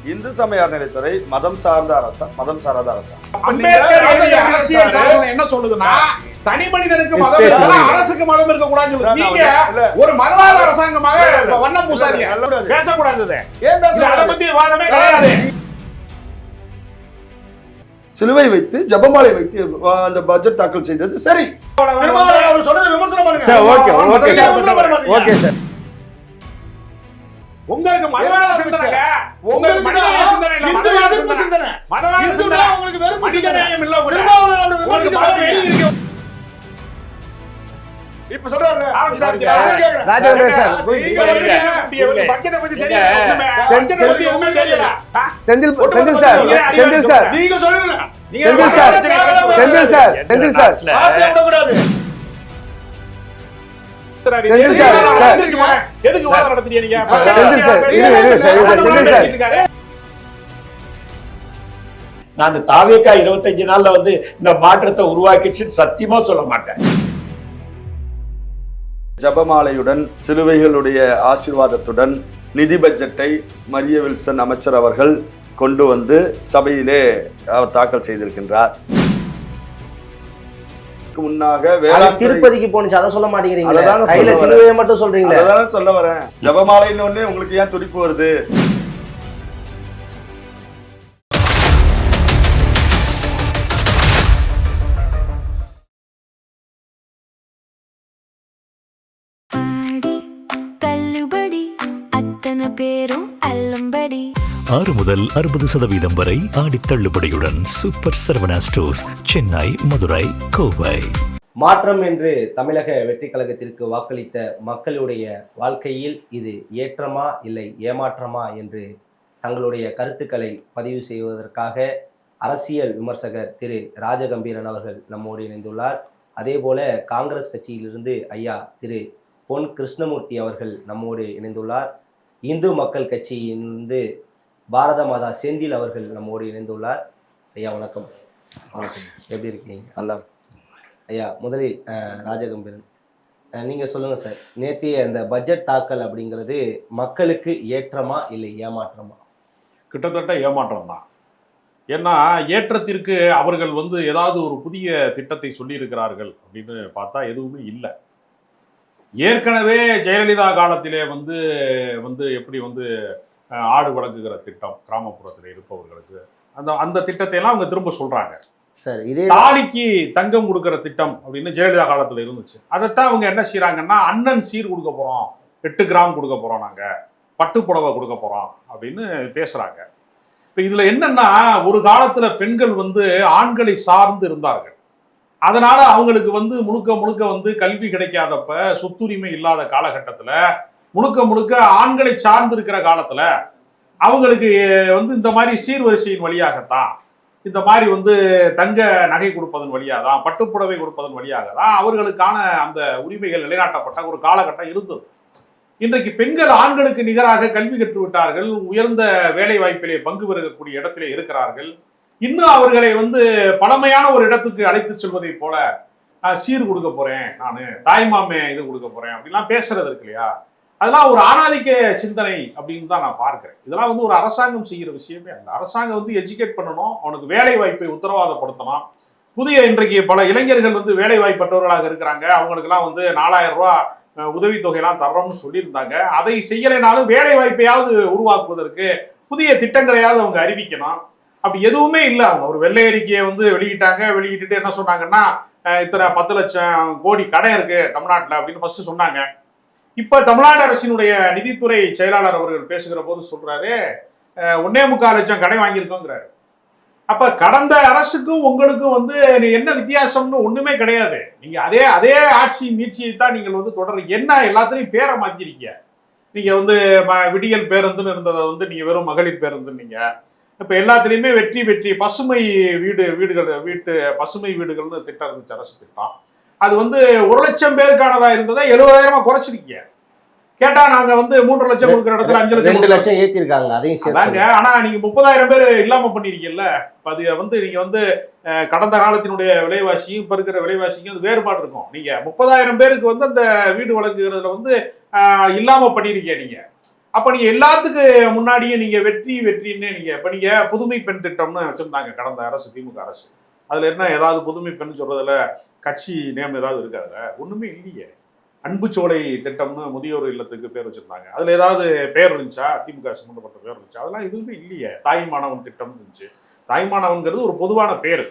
இந்து சமய அறநிலைத்துறை மதம் சார்ந்த அரசா மதம் சாராத அரசா? அம்பேத்கர் எழுதிய அரசியல் சாசனம் என்ன சொல்லுதுன்னா தனி மனிதனுக்கு மதம் இருக்கலாம், அரசுக்கு மதம் இருக்க கூடாதுன்னு நீங்க ஒரு மதவாத அரசாங்கமாக வண்ணம் பூசாதீங்க, பேசக்கூடாது. ஏன் பேச அதை பத்தி வாதமே கிடையாது. சிலுவை வைத்து ஜபமாலை வைத்து அந்த பட்ஜெட் தாக்கல் செய்தது சரி. அவர் சொன்னதை விமர்சனம் பண்ணுங்க sir. Okay okay sir, okay sir. உங்களுக்கு மதவாத சிந்தனை, உங்களுக்கு மதவாத சிந்தனை இல்ல, மதவாத சிந்தனை, மதவாத சிந்தனை உங்களுக்கு வெறும் மனிதநேயம் இல்ல. உங்களுக்கு மதம் இப்ப சொல்றாரு ராஜகம்பீரன் சார், பட்ஜெட்டை பத்தி தெரியல, செந்தில் சார், செந்தில் சார், நீங்க சொல்லுங்க. Senthil sir, Senthil sir, Senthil sir, கூடாது. செந்தில் சார், எதுக்கு வாதம் நடத்துறீங்க நீங்க? செந்தில் சார், செந்தில் சார், நான் அந்த தாவேக்கா 25 நாள்ல வந்து இந்த மாற்றத்தை உருவாக்கிச்சுன்னு சத்தியமா சொல்ல மாட்டேன். ஜபமாலையுடன் சிலுவைகளுடைய ஆசீர்வாதத்துடன் நிதி பட்ஜெட்டை மரிய வில்சன் அமைச்சர் அவர்கள் கொண்டு வந்து சபையிலே அவர் தாக்கல் செய்திருக்கின்றார். முன்னாக திருப்பதிக்கு போனுச்சு, அதை சொல்ல மாட்டேங்கிறீங்க, சிலுவையை மட்டும் சொல்றீங்க. அதான் சொல்ல வரேன். ஜபமாலைன்னு ஒண்ணே உங்களுக்கு ஏன் துடிப்பு வருது? பேரும் அல்லம்படி 6 முதல் 60% வரை ஆடி தள்ளுபடியுடன் சூப்பர் சரவணா ஸ்டோர்ஸ், சென்னை, மதுரை, கோவை. மாற்றம் என்று தமிழக வெற்றி கழகத்திற்கு வாக்களித்த மக்களுடைய வாழ்க்கையில் இது ஏற்றமா இல்லை ஏமாற்றமா என்று தங்களுடைய கருத்துக்களை பதிவு செய்வதற்காக அரசியல் விமர்சகர் திரு ராஜகம்பீரன் அவர்கள் நம்மோடு இணைந்துள்ளார். அதே போல காங்கிரஸ் கட்சியிலிருந்து ஐயா திரு பொன் கிருஷ்ணமூர்த்தி அவர்கள் நம்மோடு இணைந்துள்ளார். இந்து மக்கள் கட்சியிலிருந்து பாரத மாதா செந்தில் அவர்கள் நம்மோடு இணைந்துள்ளார். ஐயா வணக்கம். வணக்கம், எப்படி இருக்கீங்க? நல்லா. ஐயா முதலில் ராஜகம்பீரன், நீங்கள் சொல்லுங்கள் சார், நேற்றைய அந்த பட்ஜெட் தாக்கல் அப்படிங்கிறது மக்களுக்கு ஏற்றமா இல்லை ஏமாற்றமா? கிட்டத்தட்ட ஏமாற்றம் தான். ஏன்னா ஏற்றத்திற்கு அவர்கள் வந்து ஏதாவது ஒரு புதிய திட்டத்தை சொல்லியிருக்கிறார்கள் அப்படின்னு பார்த்தா எதுவுமே இல்லை. ஏற்கனவே ஜெயலலிதா காலத்திலே வந்து எப்படி வந்து ஆடு வழங்குகிற திட்டம் கிராமப்புறத்தில் இருப்பவர்களுக்கு அந்த திட்டத்தை எல்லாம் அவங்க திரும்ப சொல்றாங்க. சார் இதே தாலிக்கு தங்கம் கொடுக்கிற திட்டம் அப்படின்னு ஜெயலலிதா காலத்துல இருந்துச்சு. அதைத்தான் அவங்க என்ன செய்யறாங்கன்னா அண்ணன் சீர் கொடுக்க போறோம், 8 கிராம் கொடுக்க போறோம், நாங்க பட்டு புடவை கொடுக்க போறோம் அப்படின்னு பேசுறாங்க. இப்ப இதுல என்னன்னா, ஒரு காலத்துல பெண்கள் வந்து ஆண்களை சார்ந்து இருந்தார்கள். அதனால அவங்களுக்கு வந்து முழுக்க வந்து கல்வி கிடைக்காதப்ப, சொத்துரிமை இல்லாத காலகட்டத்துல, முழுக்க ஆண்களை சார்ந்து இருக்கிற காலத்துல அவங்களுக்கு வந்து இந்த மாதிரி சீர்வரிசையின் வழியாகத்தான், இந்த மாதிரி வந்து தங்க நகை கொடுப்பதன் வழியாக தான், பட்டுப்புடவை கொடுப்பதன் வழியாக தான் அவர்களுக்கான அந்த உரிமைகள் நிலைநாட்டப்பட்ட ஒரு காலகட்டம் இருந்தது. இன்றைக்கு பெண்கள் ஆண்களுக்கு நிகராக கல்வி கற்று விட்டார்கள், உயர்ந்த வேலை வாய்ப்பிலே பங்கு பெறக்கூடிய இடத்திலே இருக்கிறார்கள். இன்னும் அவர்களை வந்து பழமையான ஒரு இடத்துக்கு அழைத்து செல்வதை போல சீர் கொடுக்க போறேன், நான் தாய்மாமே இது கொடுக்க போறேன் அப்படின்லாம் பேசுறது இருக்கு இல்லையா? அதெல்லாம் ஒரு ஆணாதிக்க சிந்தனை அப்படின்னு தான் நான் பார்க்கிறேன். இதெல்லாம் வந்து ஒரு அரசாங்கம் செய்கிற விஷயமே அல்ல. அரசாங்கம் வந்து எஜுகேட் பண்ணணும், அவனுக்கு வேலை வாய்ப்பை உத்தரவாதப்படுத்தணும். புதிய இன்றைக்கு பல இளைஞர்கள் வந்து வேலை வாய்ப்பற்றவர்களாக இருக்கிறாங்க, அவங்களுக்கெல்லாம் வந்து 4000 ரூபாய் உதவித்தொகையெல்லாம் தர்றோம்னு சொல்லியிருந்தாங்க. அதை செய்யலைனாலும் வேலை வாய்ப்பையாவது உருவாக்குவதற்கு புதிய திட்டங்களையாவது அவங்க அறிவிக்கணும். அப்படி எதுவுமே இல்லை. அவங்க ஒரு வெள்ளை அறிக்கையை வந்து வெளியிட்டுட்டு என்ன சொன்னாங்கன்னா, இத்தனை 10 லட்சம் கோடி கடன் இருக்கு தமிழ்நாட்டில் அப்படின்னு ஃபர்ஸ்ட் சொன்னாங்க. இப்ப தமிழ்நாடு அரசினுடைய நிதித்துறை செயலாளர் அவர்கள் பேசுகிற போது சொல்றாரு, 1.25 லட்சம் கடன் வாங்கியிருக்கோங்கிறாரு. அப்ப கடந்த அரசுக்கும் உங்களுக்கும் வந்து என்ன வித்தியாசம்னு ஒண்ணுமே கிடையாது. நீங்க அதே ஆட்சி நீட்சியை தான் நீங்கள் வந்து தொடர்றீங்க. என்ன எல்லாத்துலயும் பேரை மாத்திருக்கீங்க. நீங்க வந்து விடியல் பேருந்துன்னு இருந்ததை வந்து நீங்க வெறும் மகளிர் பேருந்துன்னீங்க. இப்ப எல்லாத்துலயுமே வெற்றி பசுமை பசுமை வீடுகள்னு திட்டம் இருந்துச்சு, அரசு திட்டம். அது வந்து 1 லட்சம் பேருக்கானதா இருந்ததை 70,000 குறைச்சிருக்கீங்க. கேட்டா நாங்க வந்து 3 லட்சம் கொடுக்குற இடத்துல 5 லட்சம் ஏத்திருக்காங்க. அதையும் ஆனா நீங்க 30,000 பேர் இல்லாம பண்ணிருக்கீங்கல்ல. அது வந்து நீங்க வந்து கடந்த காலத்தினுடைய விலைவாசியும் இப்ப இருக்கிற விலைவாசிக்கும் அது வேறுபாடு இருக்கும். நீங்க 30,000 பேருக்கு வந்து அந்த வீடு வழங்குகிறதுல வந்து இல்லாம பண்ணிருக்கீங்க. நீங்க அப்ப நீங்க எல்லாத்துக்கு முன்னாடியே நீங்க வெற்றின்னு நீங்க இப்ப நீங்க புதுமை பெண் திட்டம்னு வச்சிருந்தாங்க கடந்த அரசு, திமுக அரசு. அதுல என்ன ஏதாவது புதுமை பெண் சொல்றதுல கட்சி நேம் ஏதாவது இருக்காதுல? ஒண்ணுமே இல்லையே. அன்பு சோலை திட்டம்னு முதியோர் இல்லத்துக்கு பேர் வச்சிருந்தாங்க. அதுல ஏதாவது பேர் இருந்துச்சா? திமுக சம்பந்தப்பட்ட பேர் இருந்துச்சா? அதெல்லாம் எதுவுமே இல்லையே. தாய்மானவன் திட்டம் இருந்துச்சு. தாய்மானவன்கிறது ஒரு பொதுவான பேர்.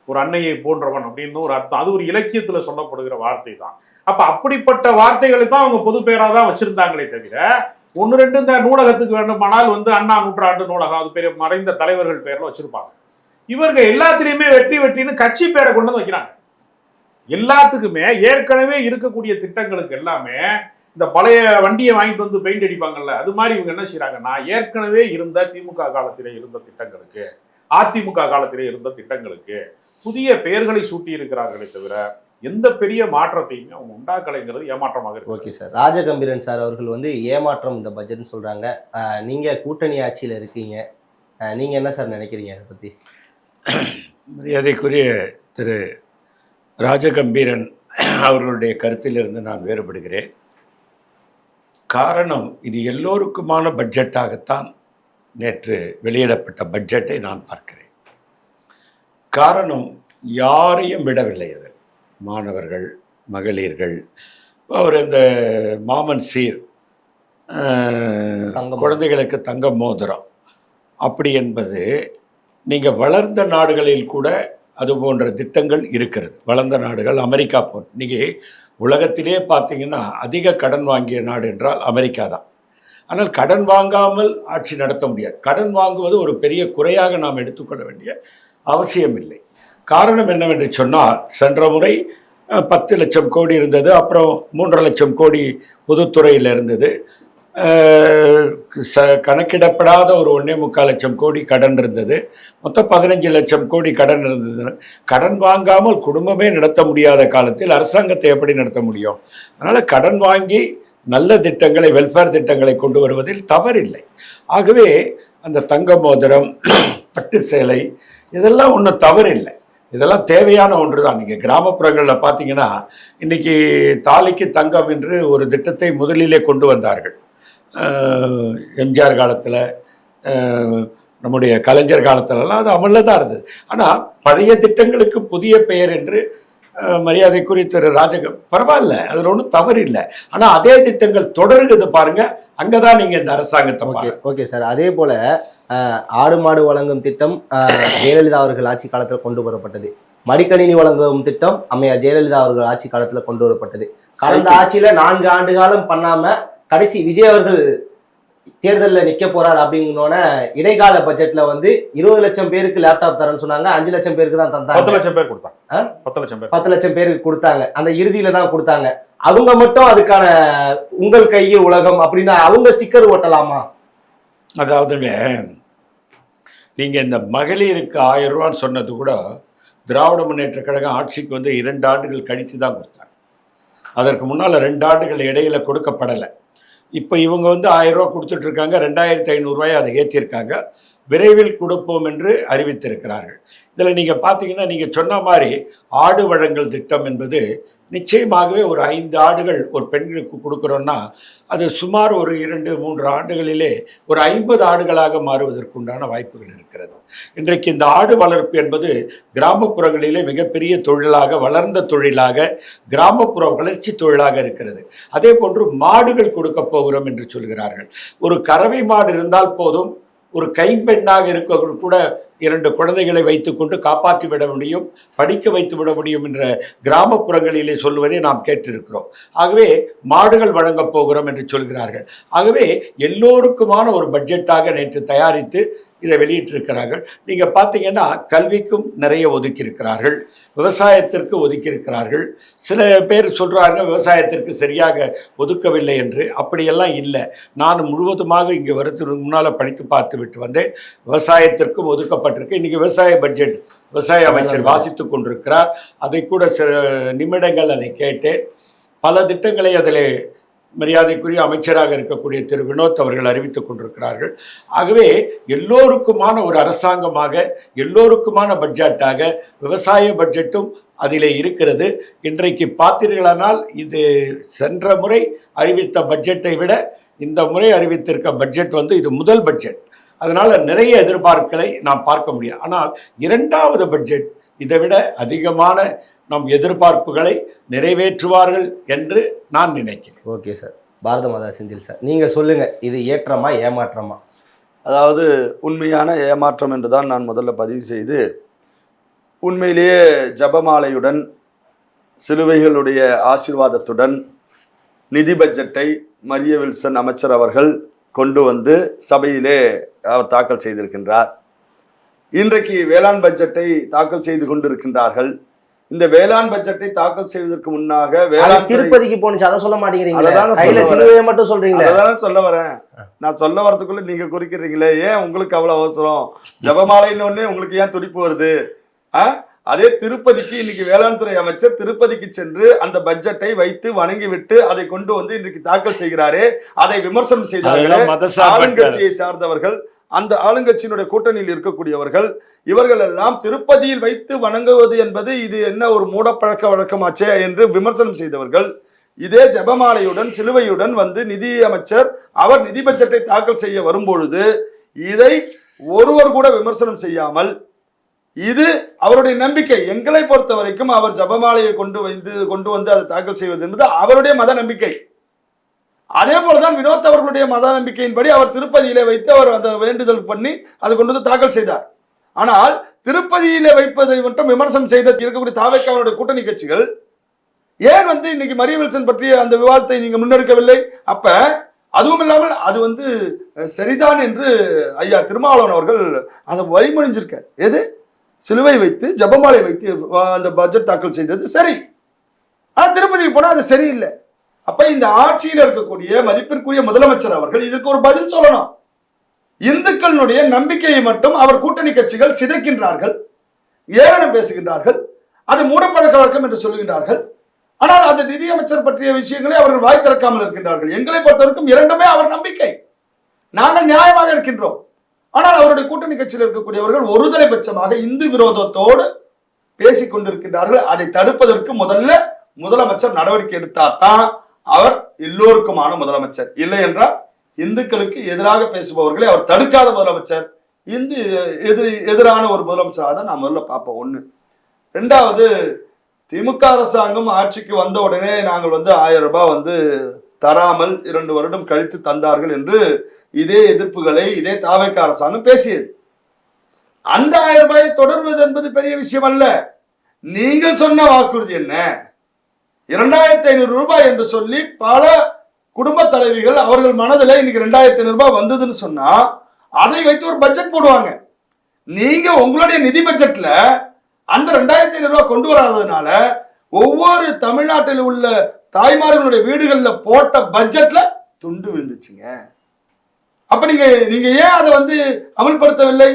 ஒரு அன்னையை போன்றவன் அப்படின்னு ஒரு அர்த்தம். அது ஒரு இலக்கியத்துல சொல்லப்படுகிற வார்த்தை தான். அப்ப அப்படிப்பட்ட வார்த்தைகளை தான் அவங்க பொது பேரா தான் வச்சிருந்தாங்களே தவிர, ஒன்னு ரெண்டு இந்த நூலகத்துக்கு வேண்டுமானால் அண்ணா நூற்றாண்டு நூலகம், அது பெரிய மறைந்த தலைவர்கள் பேர்ல வச்சிருப்பாங்க. இவங்க எல்லாத்திலையுமே வெற்றின்னு கட்சி பேரை கொண்டு வந்து வைக்கிறாங்க. எல்லாத்துக்குமே ஏற்கனவே இருக்கக்கூடிய திட்டங்களுக்கு எல்லாமே இந்த பழைய வண்டியை வாங்கிட்டு வந்து பெயிண்ட் அடிப்பாங்கல்ல, அது மாதிரி இவங்க என்ன செய்யறாங்கன்னா, ஏற்கனவே இருந்த திமுக காலத்திலே இருந்த திட்டங்களுக்கு, அதிமுக காலத்திலே இருந்த திட்டங்களுக்கு புதிய பெயர்களை சூட்டி இருக்கிறார்களே தவிர எந்த பெரிய மாற்றத்தையுமே அவங்க உண்டாக்கலைங்கிறது ஏமாற்றமாக இருக்கு. ஓகே சார், ராஜகம்பீரன் சார் அவர்கள் ஏமாற்றம் இந்த பட்ஜெட்னு சொல்றாங்க. நீங்க கூட்டணி ஆட்சியில இருக்கீங்க, நீங்க என்ன சார் நினைக்கிறீங்க அதை பத்தி? மரியாதைக்குரிய திரு ராஜகம்பீரன் அவர்களுடைய கருத்திலிருந்து நான் வேறுபடுகிறேன். காரணம், இது எல்லோருக்குமான பட்ஜெட்டாகத்தான் நேற்று வெளியிடப்பட்ட பட்ஜெட்டை நான் பார்க்கிறேன். காரணம், யாரையும் விடவில்லை. அது மாணவர்கள், மகளிர்கள், அவர் இந்த மாமன் சீர், குழந்தைகளுக்கு தங்க மோதிரம் அப்படி என்பது நீங்கள் வளர்ந்த நாடுகளில் கூட அது போன்ற திட்டங்கள் இருக்கிறது. வளர்ந்த நாடுகள், அமெரிக்கா போன்ற, நீங்கள் உலகத்திலே பார்த்தீங்கன்னா அதிக கடன் வாங்கிய நாடு என்றால் அமெரிக்கா தான். ஆனால் கடன் வாங்காமல் ஆட்சி நடத்த முடியாது. கடன் வாங்குவது ஒரு பெரிய குறையாக நாம் எடுத்துக்கொள்ள வேண்டிய அவசியம் இல்லை. காரணம் என்னவென்று சொன்னால், சென்ற முறை 10 லட்சம் கோடி இருந்தது, அப்புறம் 3.5 லட்சம் கோடி பொதுத்துறையில் இருந்தது, கணக்கிடப்படாத ஒரு 1.25 லட்சம் கோடி கடன் இருந்தது, மொத்தம் 15 லட்சம் கோடி கடன் இருந்தது. கடன் வாங்காமல் குடும்பமே நடத்த முடியாத காலத்தில் அரசாங்கத்தை எப்படி நடத்த முடியும்? அதனால் கடன் வாங்கி நல்ல திட்டங்களை, வெல்ஃபேர் திட்டங்களை கொண்டு வருவதில் தவறில்லை. ஆகவே அந்த தங்க மோதிரம், பட்டு சேலை, இதெல்லாம் ஒன்றும் தவறில்லை. இதெல்லாம் தேவையான ஒன்று தான். நீங்கள் கிராமப்புறங்களில் பார்த்தீங்கன்னா இன்றைக்கி தாலிக்கு தங்கம் என்று ஒரு திட்டத்தை முதலிலே கொண்டு வந்தார்கள். எம்ஜிஆர் காலத்தில், நம்முடைய கலைஞர் காலத்திலலாம் அது அமலில் தான் இருந்தது. ஆனால் பழைய திட்டங்களுக்கு புதிய பெயர் என்று மரியாதைக்குரிய திரு பரவாயில்ல, அதில் ஒன்றும் தவறு இல்லை. ஆனால் அதே திட்டங்கள் தொடருகிறது பாருங்க, அங்கே தான் நீங்கள் இந்த அரசாங்கத்தை ஓகே சார். அதே போல ஆடு மாடு வழங்கும் திட்டம் ஜெயலலிதா அவர்கள் ஆட்சி காலத்தில் கொண்டு வரப்பட்டது. மடிக்கணினி வழங்கும் திட்டம் அம்மையார் ஜெயலலிதா அவர்கள் ஆட்சி காலத்தில் கொண்டு வரப்பட்டது. கடந்த ஆட்சியில 4 ஆண்டு காலம் பண்ணாம கடைசி விஜய் அவர்கள் தேர்தலில் நிற்க போறார் அப்படிங்கனோட இடைக்கால பட்ஜெட்ல 20 லட்சம் பேருக்கு லேப்டாப் தரேன்னு சொன்னாங்க. 5 லட்சம் பேருக்கு தான் தந்தாங்க. 10 லட்சம் பேர் கொடுத்தாங்க. 10 லட்சம் பேருக்கு கொடுத்தாங்க. அந்த இறுதியில தான் கொடுத்தாங்க. அவங்க மட்டும் அதுக்கான உங்கள் கையில் உலகம் அப்படின்னு அவங்க ஸ்டிக்கர் ஓட்டலாமா? அதாவதுங்க, நீங்க இந்த மகளிருக்கு 1000 ரூபான்னு சொன்னது கூட திராவிட முன்னேற்ற கழகம் ஆட்சிக்கு 2 ஆண்டுகள் கழித்து தான் கொடுத்தாங்க. அதற்கு முன்னால் 2 ஆண்டுகள் இடையில கொடுக்கப்படலை. இப்போ இவங்க 1000 ரூபா கொடுத்துட்ருக்காங்க, 2500 ரூபாயை அதை ஏற்றிருக்காங்க. விரைவில் கொடுப்போம் என்று அறிவித்திருக்கிறார்கள். இதில் நீங்கள் பார்த்தீங்கன்னா, நீங்கள் சொன்ன மாதிரி ஆடு வழங்கல் திட்டம் என்பது நிச்சயமாகவே ஒரு 5 ஆடுகள் ஒரு பெண்களுக்கு கொடுக்குறோன்னா அது சுமார் ஒரு 2-3 ஆண்டுகளிலே ஒரு 50 ஆடுகளாக மாறுவதற்குண்டான வாய்ப்புகள் இருக்கிறது. இன்றைக்கு இந்த ஆடு வளர்ப்பு என்பது கிராமப்புறங்களிலே மிகப்பெரிய தொழிலாக, வளர்ந்த தொழிலாக, கிராமப்புற வளர்ச்சி தொழிலாக இருக்கிறது. அதே போன்று மாடுகள் கொடுக்க போகிறோம் என்று சொல்கிறார்கள். ஒரு கறவை மாடு இருந்தால் போதும், ஒரு கைம்பெண்ணாக இருக்கவர்கள் கூட 2 குழந்தைகளை வைத்துக்கொண்டு காப்பாற்றி விட முடியும், படிக்க வைத்து விட முடியும் என்ற கிராமப்புறங்களிலே சொல்வதை நாம் கேட்டிருக்கிறோம். ஆகவே மாடுகள் வழங்கப் போகிறோம் என்று சொல்கிறார்கள். ஆகவே எல்லோருக்குமான ஒரு பட்ஜெட்டாக நேற்று தயாரித்து இதை வெளியிட்டிருக்கிறார்கள். நீங்கள் பார்த்தீங்கன்னா கல்விக்கும் நிறைய ஒதுக்கியிருக்கிறார்கள், விவசாயத்திற்கு ஒதுக்கியிருக்கிறார்கள். சில பேர் சொல்கிறாங்க விவசாயத்திற்கு சரியாக ஒதுக்கவில்லை என்று. அப்படியெல்லாம் இல்லை. நான் முழுவதுமாக இங்கே வரதுக்கு முன்னால் படித்து பார்த்து விட்டு வந்தேன். விவசாயத்திற்கும் ஒதுக்கப்பட்டிருக்கு. இன்றைக்கி விவசாய பட்ஜெட் விவசாய அமைச்சர் வாசித்து கொண்டிருக்கிறார். அதை கூட சில நிமிடங்கள் அதை கேட்டேன். பல திட்டங்களை அதில் மரியாதைக்குரிய அமைச்சராக இருக்கக்கூடிய திரு வினோத் அவர்கள் அறிவித்துக் கொண்டிருக்கிறார்கள். ஆகவே எல்லோருக்குமான ஒரு அரசாங்கமாக, எல்லோருக்குமான பட்ஜெட்டாக விவசாய பட்ஜெட்டும் அதிலே இருக்கிறது. இன்றைக்கு பார்த்தீர்களானால் இது சென்ற முறை அறிவித்த பட்ஜெட்டை விட இந்த முறை அறிவித்திருக்க பட்ஜெட் வந்து இது முதல் பட்ஜெட். அதனால் நிறைய எதிர்பார்ப்புகளை நாம் பார்க்க முடியும். ஆனால் இரண்டாவது பட்ஜெட் இதை விட அதிகமான நம் எதிர்பார்ப்புகளை நிறைவேற்றுவார்கள் என்று நான் நினைக்கிறேன். Okay sir. பாரத மாதா செந்தில் சார், நீங்கள் சொல்லுங்கள், இது ஏற்றமா ஏமாற்றமா? அதாவது உண்மையான ஏமாற்றம் என்று தான் நான் முதல்ல பதிவு செய்து, உண்மையிலேயே ஜபமாலையுடன் சிலுவைகளுடைய ஆசீர்வாதத்துடன் நிதி பட்ஜெட்டை மரிய வில்சன் அமைச்சர் அவர்கள் கொண்டு வந்து சபையிலே அவர் தாக்கல் செய்திருக்கின்றார். இன்றைக்கு வேளாண் பட்ஜெட்டை தாக்கல் செய்து கொண்டிருக்கின்றார்கள். இந்த வேளாண் பட்ஜெட்டை தாக்கல் செய்வதற்கு முன்னாக வேளாண் திருப்பதிக்கு போனுச்சு, அதை சொல்ல மாட்டேங்கிறீங்க, மட்டும் சொல்றீங்களா? அதான் சொல்ல வரேன். நான் சொல்ல வரதுக்குள்ள நீங்க குறிக்கிறீங்களே, ஏன் உங்களுக்கு அவ்வளவு அவசரம்? ஜபமாலைன்னு ஒன்னே உங்களுக்கு ஏன் துடிப்பு வருது? அதே திருப்பதிக்கு இன்னைக்கு வேளாண் துறை அமைச்சர் திருப்பதிக்கு சென்று அந்த பட்ஜெட்டை வைத்து வணங்கி விட்டு அதை கொண்டு வந்து இன்றைக்கு தாக்கல் செய்கிறாரே, அதை விமர்சனம் செய்தார்களே ஆளுங்கட்சியை சார்ந்தவர்கள், அந்த ஆளுங்கட்சியினுடைய கூட்டணியில் இருக்கக்கூடியவர்கள், இவர்கள் எல்லாம் திருப்பதியில் வைத்து வணங்குவது என்பது இது என்ன ஒரு மூடப்பழக்க வழக்கமாச்சே என்று விமர்சனம் செய்தவர்கள், இதே ஜபமாலையுடன் சிலுவையுடன் வந்து நிதி அமைச்சர் அவர் நிதி பட்ஜெட்டை தாக்கல் செய்ய வரும்பொழுது இதை ஒருவர் கூட விமர்சனம் செய்யாமல், இது அவருடைய நம்பிக்கை. எங்களை பொறுத்த வரைக்கும் அவர் ஜபமாலையை கொண்டு வந்து அதை தாக்கல் செய்வது என்பது அவருடைய மத நம்பிக்கை. அதே போலதான் வினோத் அவர்களுடைய மத நம்பிக்கையின்படி அவர் திருப்பதியிலே வைத்து அவர் அதை வேண்டுதல் பண்ணி அதை கொண்டு வந்து தாக்கல் செய்தார். ஆனால் திருப்பதியிலே வைப்பதை மட்டும் விமர்சனம் செய்த இருக்கக்கூடிய தாவேக்காவுடைய கூட்டணி கட்சிகள் ஏன் வந்து இன்னைக்கு மரிய வில்சன் பற்றிய அந்த விவாதத்தை நீங்க முன்னெடுக்கவில்லை? அப்ப அதுவும் இல்லாமல் அது வந்து சரிதான் என்று ஐயா திருமாவளவன் அவர்கள் அதை வழிமொழிஞ்சிருக்கார். எது சிலுவை வைத்து ஜபமாலை வைத்து அந்த பட்ஜெட் தாக்கல் செய்தது சரி, ஆனா திருப்பதிக்கு போனா அது சரியில்லை. அப்ப இந்த ஆட்சியில் இருக்கக்கூடிய மதிப்பிற்குரிய முதலமைச்சர் அவர்கள் இதற்கு ஒரு பதில் சொல்லணும். இந்துக்களுடைய நம்பிக்கையை மட்டும் அவர் கூட்டணி கட்சிகள் சிதைக்கின்றார்கள், ஏளனம் பேசுகின்றார்கள், அது மூடப்பழக்க வழக்கம் என்று சொல்லுகின்றார்கள். ஆனால் அந்த நிதியமைச்சர் பற்றிய விஷயங்களை அவர்கள் வாய் திறக்காமல் இருக்கின்றார்கள். எங்களை பொறுத்தவரைக்கும் இரண்டுமே அவர் நம்பிக்கை, நாங்கள் நியாயமாக இருக்கின்றோம். ஆனால் அவருடைய கூட்டணி கட்சியில் இருக்கக்கூடியவர்கள் ஒருதலை பட்சமாக இந்து விரோதத்தோடு பேசிக் கொண்டிருக்கின்றார்கள். அதை தடுப்பதற்கு முதல்ல முதலமைச்சர் நடவடிக்கை எடுத்தால்தான் அவர் எல்லோருக்குமான முதலமைச்சர். இல்லை என்றால் இந்துக்களுக்கு எதிராக பேசுபவர்களை அவர் தடுக்காத முதலமைச்சர், இந்து எதிரான ஒரு முதலமைச்சராக தான் நாம் முதல்ல பார்ப்போம். ஒண்ணு. ரெண்டாவது, திமுக அரசாங்கம் ஆட்சிக்கு வந்த உடனே நாங்கள் வந்து 1000 ரூபாய் வந்து தராமல் 2 வருடம் கழித்து தந்தார்கள் என்று இதே எதிர்ப்புகளை இதே தாவேக்கா அரசாங்கம் பேசியது. அந்த 1000 ரூபாயை தொடர்வது என்பது பெரிய விஷயம் அல்ல. நீங்கள் சொன்ன வாக்குறுதி என்ன? 2500 ரூபாய் என்று சொல்லி பல குடும்ப தலைவிகள் அவர்கள் மனதில் இன்னைக்கு 2500 ரூபாய் வந்ததுன்னு சொன்னா அதை வைத்து ஒரு பட்ஜெட் போடுவாங்க. நீங்க உங்களுடைய நிதி பட்ஜெட்ல அந்த 2500 ரூபாய் கொண்டு வராததுனால ஒவ்வொரு தமிழ்நாட்டில் உள்ள தாய்மார்களுடைய வீடுகள்ல போட்ட பட்ஜெட்ல துண்டு விழுந்துச்சுங்க. அப்ப நீங்க ஏன் அதை வந்து அமல்படுத்தவில்லை?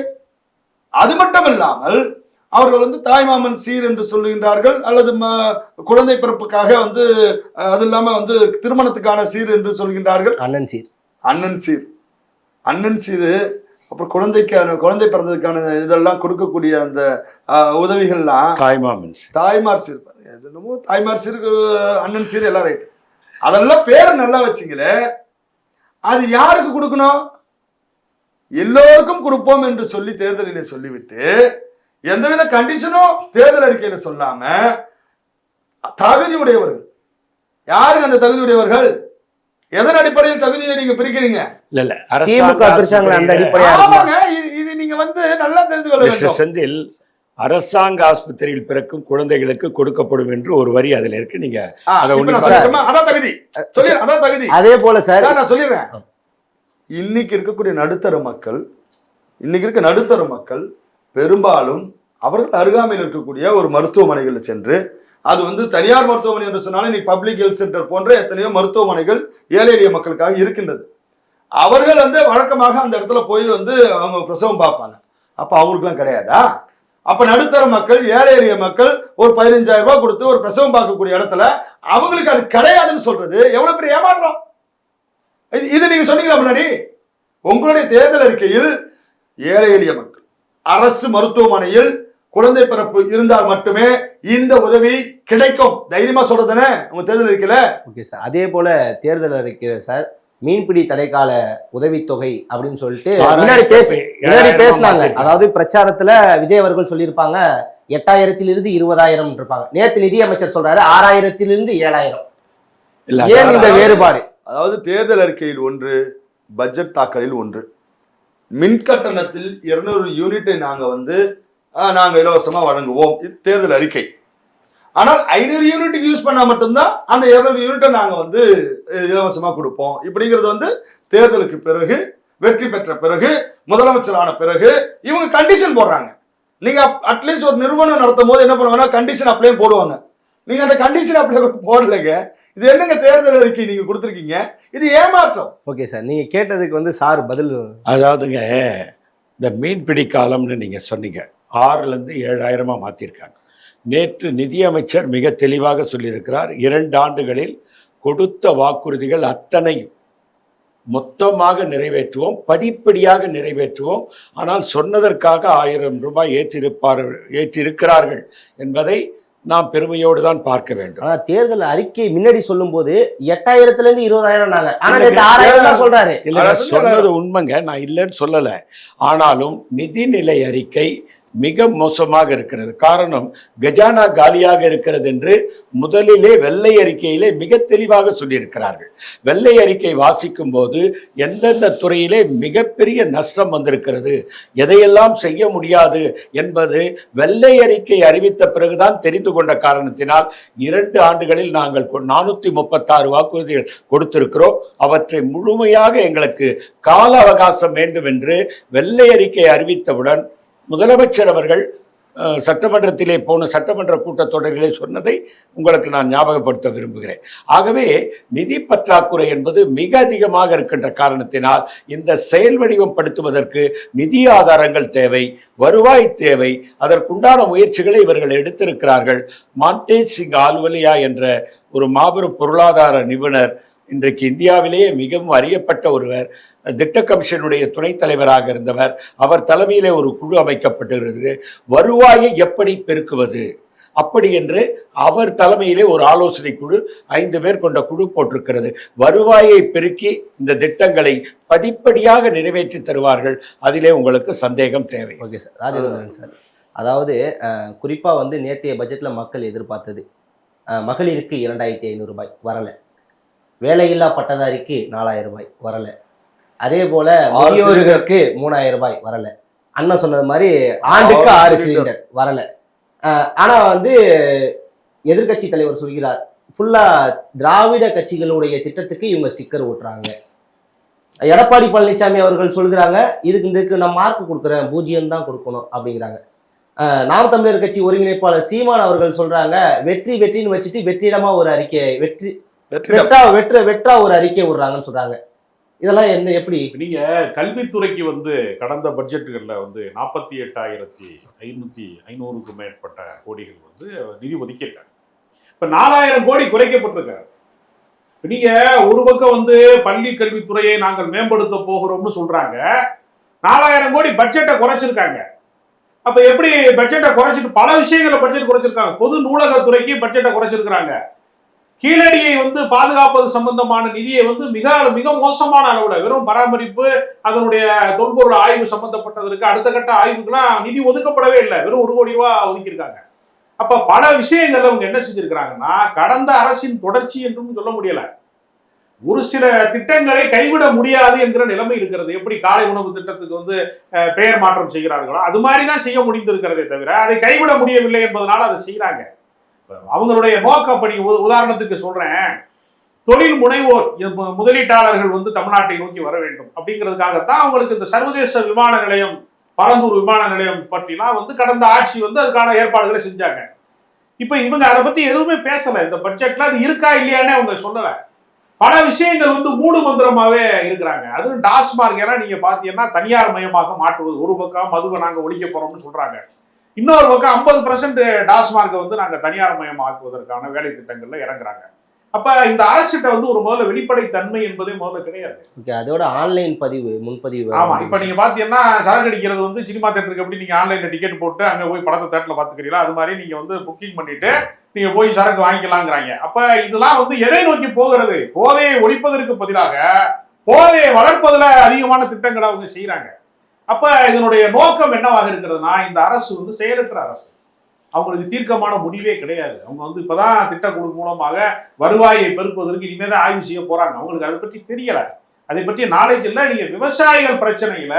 அது மட்டும் இல்லாமல் அவர்கள் வந்து தாய்மாமன் சீர் என்று சொல்லுகின்றார்கள், அல்லது குழந்தை பிறப்புக்காக வந்து அது இல்லாம வந்து திருமணத்துக்கான சீர் என்று சொல்கின்றார்கள். அண்ணன் சீர் அப்புறம் குழந்தை பிறந்ததுக்கான இதெல்லாம் கொடுக்கக்கூடிய அந்த உதவிகள்லாம் தாய்மார் சீர், என்னமோ தாய்மார் சீர், அண்ணன் சீர் எல்லாம் ரைட். அதெல்லாம் பேரை நல்லா வச்சிங்களே, அது யாருக்கு கொடுக்கணும்? எல்லோருக்கும் கொடுப்போம் என்று சொல்லி தேர்தலிலே சொல்லிவிட்டு எந்தவித கண்டிஷனும் தேர்தல் அறிக்கையில சொல்லாம தகுதி உடையவர்கள் யாருக்கு அந்த தகுதி உடையவர்கள்? எதன் அடிப்படையில் தகுதியை நீங்க பிரிக்கிறீங்க? இது நீங்க வந்து நல்லா தெரிந்து கொள்ள வேண்டும். செந்தில், அரசாங்க ஆஸ்பத்திரியில் பிறக்கும் குழந்தைகளுக்கு கொடுக்கப்படும் என்று ஒரு வரி அதுல இருக்கு. நீங்க அதான் தகுதி. அதே போல சார் நான் சொல்லிடுறேன், இன்னைக்கு இருக்கக்கூடிய நடுத்தர மக்கள் பெரும்பாலும் அவர்கள் அருகாமையில் இருக்கக்கூடிய ஒரு மருத்துவமனைகளில் சென்று, அது வந்து தனியார் மருத்துவமனை என்று சொன்னாலும் இன்னைக்கு பப்ளிக் ஹெல்த் சென்டர் போன்ற எத்தனையோ மருத்துவமனைகள் ஏழை எளிய மக்களுக்காக இருக்கின்றது. அவர்கள் வந்து வழக்கமாக அந்த இடத்துல போய் வந்து அவங்க பிரசவம் பார்ப்பாங்க. அப்ப அவங்களுக்குலாம் கிடையாதா? அப்ப நடுத்தர மக்கள், ஏழை எளிய மக்கள் ஒரு 15,000 ரூபாய் கொடுத்து ஒரு பிரசவம் பார்க்கக்கூடிய இடத்துல அவங்களுக்கு அது கிடையாதுன்னு சொல்றது எவ்வளவு பெரிய ஏமாற்றம்! இது நீங்க சொன்னீங்களா முன்னாடி? உங்களுடைய தேர்தல் அறிக்கையில் ஏழை எளிய மக்கள் அரசு மருத்துவமனையில் குழந்தை பிறப்பு இருந்தால் மட்டுமே இந்த உதவி கிடைக்கும், தைரியமா சொல்றதுன்னு உங்க தேர்தல் அறிக்கையில. Okay sir. அதே போல தேர்தல் அறிக்கையில சார் மீன்பிடி தடைக்கால உதவித்தொகை அப்படின்னு சொல்லிட்டு ஆறாயிரம் முன்னாடி ஏழாயிரமா பேசினாங்க. மாத்திருக்காங்க. அதாவது பிரச்சாரத்துல விஜய் அவர்கள் சொல்லியிருப்பாங்க 8000 2000 இருப்பாங்க. நேத்து நிதியமைச்சர் சொல்றாரு 6000 7,000. இல்ல, ஏன் இந்த அதாவது- வேறுபாடு? அதாவது தேர்தல் அறிக்கையில் ஒன்று, பட்ஜெட் தாக்கலில் ஒன்று. மின் கட்டணத்தில் 200 யூனிட்டை நாங்க இலவசமா வழங்குவோம், இது தேர்தல் அறிக்கை. ஆனால் 500 யூனிட்டுக்கு யூஸ் பண்ணா மட்டும்தான் அந்த 200 யூனிட்டை நாங்க இலவசமா கொடுப்போம். இப்படிங்கிறது தேர்தலுக்கு பிறகு, வெற்றி பெற்ற பிறகு, முதலமைச்சரான பிறகு இவங்க கண்டிஷன் போடுறாங்க. நீங்க அட்லீஸ்ட் ஒரு நிறுவனம் நடத்தும் போது என்ன பண்ணுவாங்கன்னா கண்டிஷன் அப்ளை போடுவாங்க. நீங்க அந்த கண்டிஷன் அப்ளை போடலைங்க. இது என்னங்க தேர்தல் அறிக்கை நீங்க கொடுத்துருக்கீங்க? இது ஏமாற்றம். ஓகே சார், நீங்க கேட்டதுக்கு சார் பதில். அதாவதுங்க, இந்த மீன்பிடி காலம்னு நீங்கள் சொன்னீங்க, 6,000 7,000 மாற்றிருக்காங்க. நேற்று நிதியமைச்சர் மிக தெளிவாக சொல்லியிருக்கிறார், 2 ஆண்டுகளில் கொடுத்த வாக்குறுதிகள் அத்தனையும் மொத்தமாக நிறைவேற்றுவோம், படிப்படியாக நிறைவேற்றுவோம். ஆனால் சொன்னதற்காக 1000 ரூபாய் ஏற்றிருக்கிறார்கள் என்பதை நாம் பெருமையோடு தான் பார்க்க வேண்டும். ஆனா தேர்தல் அறிக்கை முன்னாடி சொல்லும் போது 8000 20,000 நாங்க, ஆனா நேத்து 6000 தான் சொல்றாரு. இல்லை, சொன்னது உண்மைங்க, நான் இல்லைன்னு சொல்லலை. ஆனாலும் நிதிநிலை அறிக்கை மிக மோசமாக இருக்கிறது. காரணம், கஜானா காலியாக இருக்கிறது என்று முதலிலே வெள்ளை அறிக்கையிலே மிக தெளிவாக சொல்லியிருக்கிறார்கள். வெள்ளை அறிக்கை வாசிக்கும் போது எந்தெந்த துறையிலே மிகப்பெரிய நஷ்டம் வந்திருக்கிறது, எதையெல்லாம் செய்ய முடியாது என்பது வெள்ளை அறிக்கை அறிவித்த பிறகுதான் தெரிந்து கொண்ட காரணத்தினால் 2 ஆண்டுகளில் நாங்கள் 436 வாக்குறுதிகள் கொடுத்திருக்கிறோம். அவற்றை முழுமையாக எங்களுக்கு கால அவகாசம் வேண்டும் என்று வெள்ளை அறிக்கை அறிவித்தவுடன் முதலமைச்சர் அவர்கள் சட்டமன்றத்திலே போன சட்டமன்ற கூட்டத்தொடரிலே சொன்னதை உங்களுக்கு நான் ஞாபகப்படுத்த விரும்புகிறேன். ஆகவே நிதி பற்றாக்குறை என்பது மிக அதிகமாக இருக்கின்ற காரணத்தினால் இந்த செயல் வடிவம் படுத்துவதற்கு நிதி ஆதாரங்கள் தேவை, வருவாய் தேவை. அதற்குண்டான முயற்சிகளை இவர்கள் எடுத்திருக்கிறார்கள். மான்டேஜ் சிங் ஆல்வலியா என்ற ஒரு மாபெரும் பொருளாதார நிபுணர், இன்றைக்கு இந்தியாவிலேயே மிகவும் அறியப்பட்ட ஒருவர், திட்ட கமிஷனுடைய துணைத் தலைவராக இருந்தவர், அவர் தலைமையிலே ஒரு குழு அமைக்கப்பட்டிருக்கிறது. வருவாயை எப்படி பெருக்குவது அப்படி என்று அவர் தலைமையிலே ஒரு ஆலோசனை குழு, 5 பேர் கொண்ட குழு போட்டிருக்கிறது. வருவாயை பெருக்கி இந்த திட்டங்களை படிப்படியாக நிறைவேற்றி தருவார்கள். அதிலே உங்களுக்கு சந்தேகம் தேவை. ஓகே சார், ராஜேந்திரன் சார், அதாவது குறிப்பா நேற்றைய பட்ஜெட்ல மக்கள் எதிர்பார்த்தது மகளிருக்கு 2,500 ரூபாய் வரல, வேலையில்லா பட்டதாரிக்கு 4,000 ரூபாய் வரல, அதே போல முதியோர்களுக்கு 3,000 ரூபாய் வரல, அண்ணன் சொன்னது மாதிரி ஆண்டுக்கு 6 சிலிண்டர் வரல. ஆனா எதிர்கட்சி தலைவர் சொல்கிறார், ஃபுல்லா திராவிட கட்சிகளுடைய திட்டத்துக்கு இவங்க ஸ்டிக்கர் ஓட்டுறாங்க. எடப்பாடி பழனிசாமி அவர்கள் சொல்கிறாங்க, இதுக்கு நான் மார்க் கொடுக்குறேன், 0 தான் கொடுக்கணும் அப்படிங்கிறாங்க. நாம் தமிழர் கட்சி ஒருங்கிணைப்பாளர் சீமான் அவர்கள் சொல்றாங்க, வெற்றின்னு வச்சுட்டு வெற்றிடமா ஒரு அறிக்கை, வெற்றா ஒரு அறிக்கை விடுறாங்கன்னு சொல்றாங்க. இதெல்லாம் என்ன, எப்படி? நீங்க கல்வித்துறைக்கு கடந்த பட்ஜெட்டுகள்ல 48,500க்கும் மேற்பட்ட கோடிகள் நிதி ஒதுக்கியிருக்காங்க. இப்ப 4,000 கோடி குறைக்கப்பட்டிருக்காரு. நீங்க ஒரு பக்கம் பள்ளி கல்வித்துறையை நாங்கள் மேம்படுத்த போகிறோம்னு சொல்றாங்க, 4,000 கோடி பட்ஜெட்டை குறைச்சிருக்காங்க. அப்ப எப்படி பட்ஜெட்டை குறைச்சிட்டு பல விஷயங்களை பட்ஜெட் குறைச்சிருக்காங்க. பொது நூலகத்துறைக்கு பட்ஜெட்டை குறைச்சிருக்கிறாங்க. கீழடியை பாதுகாப்பது சம்பந்தமான நிதியை மிக மிக மோசமான அளவுல, வெறும் பராமரிப்பு, அதனுடைய தொல்பொருள் ஆய்வு சம்பந்தப்பட்டதற்கு அடுத்த கட்ட ஆய்வுக்குலாம் நிதி ஒதுக்கப்படவே இல்லை. வெறும் 1 கோடி ரூபாய் ஒதுக்கியிருக்காங்க. அப்ப பல விஷயங்கள்ல அவங்க என்ன செஞ்சிருக்கிறாங்கன்னா, கடந்த அரசின் தொடர்ச்சி என்றும் சொல்ல முடியல, ஒரு சில திட்டங்களை கைவிட முடியாது என்கிற நிலைமை இருக்கிறது. எப்படி காலை உணவு திட்டத்துக்கு பெயர் மாற்றம் செய்கிறார்களோ அது மாதிரிதான் செய்ய முடிந்திருக்கிறதே தவிர அதை கைவிட முடியவில்லை என்பதனால அதை செய்யறாங்க. அவங்களுடைய நோக்கப்படி உதாரணத்துக்கு சொல்றேன், தொழில் முனைவோர் முதலீட்டாளர்கள் தமிழ்நாட்டை நோக்கி வர வேண்டும் அப்படிங்கிறதுக்காகத்தான் அவங்களுக்கு இந்த சர்வதேச விமான நிலையம், பரந்தூர் விமான நிலையம் பற்றிலாம் கடந்த ஆட்சி அதுக்கான ஏற்பாடுகளை செஞ்சாங்க. இப்ப இவங்க அதை பத்தி எதுவுமே பேசல. இந்த பட்ஜெட்ல அது இருக்கா இல்லையானே அவங்க சொல்லல. பல விஷயங்கள் மூடு மந்திரமாவே இருக்கிறாங்க. அதுவும் டாஸ்மார்க் எல்லாம் நீங்க பாத்தீங்கன்னா தனியார் மயமாக மாற்றுவது. ஒரு பக்கம் மதுவை நாங்க ஒழிக்க போறோம்னு சொல்றாங்க, இன்னொரு பக்கம் 50% டாஸ்மார்க்கை நாங்க தனியார் மயமாக்குவதற்கான வேலை திட்டங்கள்ல இறங்குறாங்க. அப்ப இந்த அரசிட்ட ஒரு முதல்ல வெளிப்படை தன்மை என்பதே முதல்ல கிடையாது. அதோட ஆன்லைன் பதிவு, முன்பதிவு. ஆமா, இப்ப நீங்க பாத்தீங்கன்னா சரக்கு அடிக்கிறது சினிமா தேட்டருக்கு எப்படி நீங்க ஆன்லைன்ல டிக்கெட் போட்டு அங்க போய் படத்தை தேட்டர்ல பாத்துக்கிறீங்களா, அது மாதிரி நீங்க புக்கிங் பண்ணிட்டு நீங்க போய் சரக்கு வாங்கிக்கலாங்கிறாங்க. அப்ப இதெல்லாம் எதை நோக்கி போகிறது? போதையை ஒழிப்பதற்கு பதிலாக போதையை வளர்ப்பதுல அதிகமான திட்டங்களை அவங்க செய்யறாங்க. அப்ப இதனுடைய நோக்கம் என்னவாக இருக்கிறதுனா, இந்த அரசு வந்து செயலற்ற அரசு. அவங்களுக்கு தீர்க்கமான முடிவே கிடையாது. அவங்க வந்து இப்பதான் திட்டக்குழு மூலமாக வருவாயை பெருக்குவதற்கு இனிமேதான் ஆய்வு செய்ய போறாங்க. அவங்களுக்கு அதை பற்றி தெரியல, அதை பற்றிய நாலேஜ் இல்லை. நீங்க விவசாயிகள் பிரச்சனையில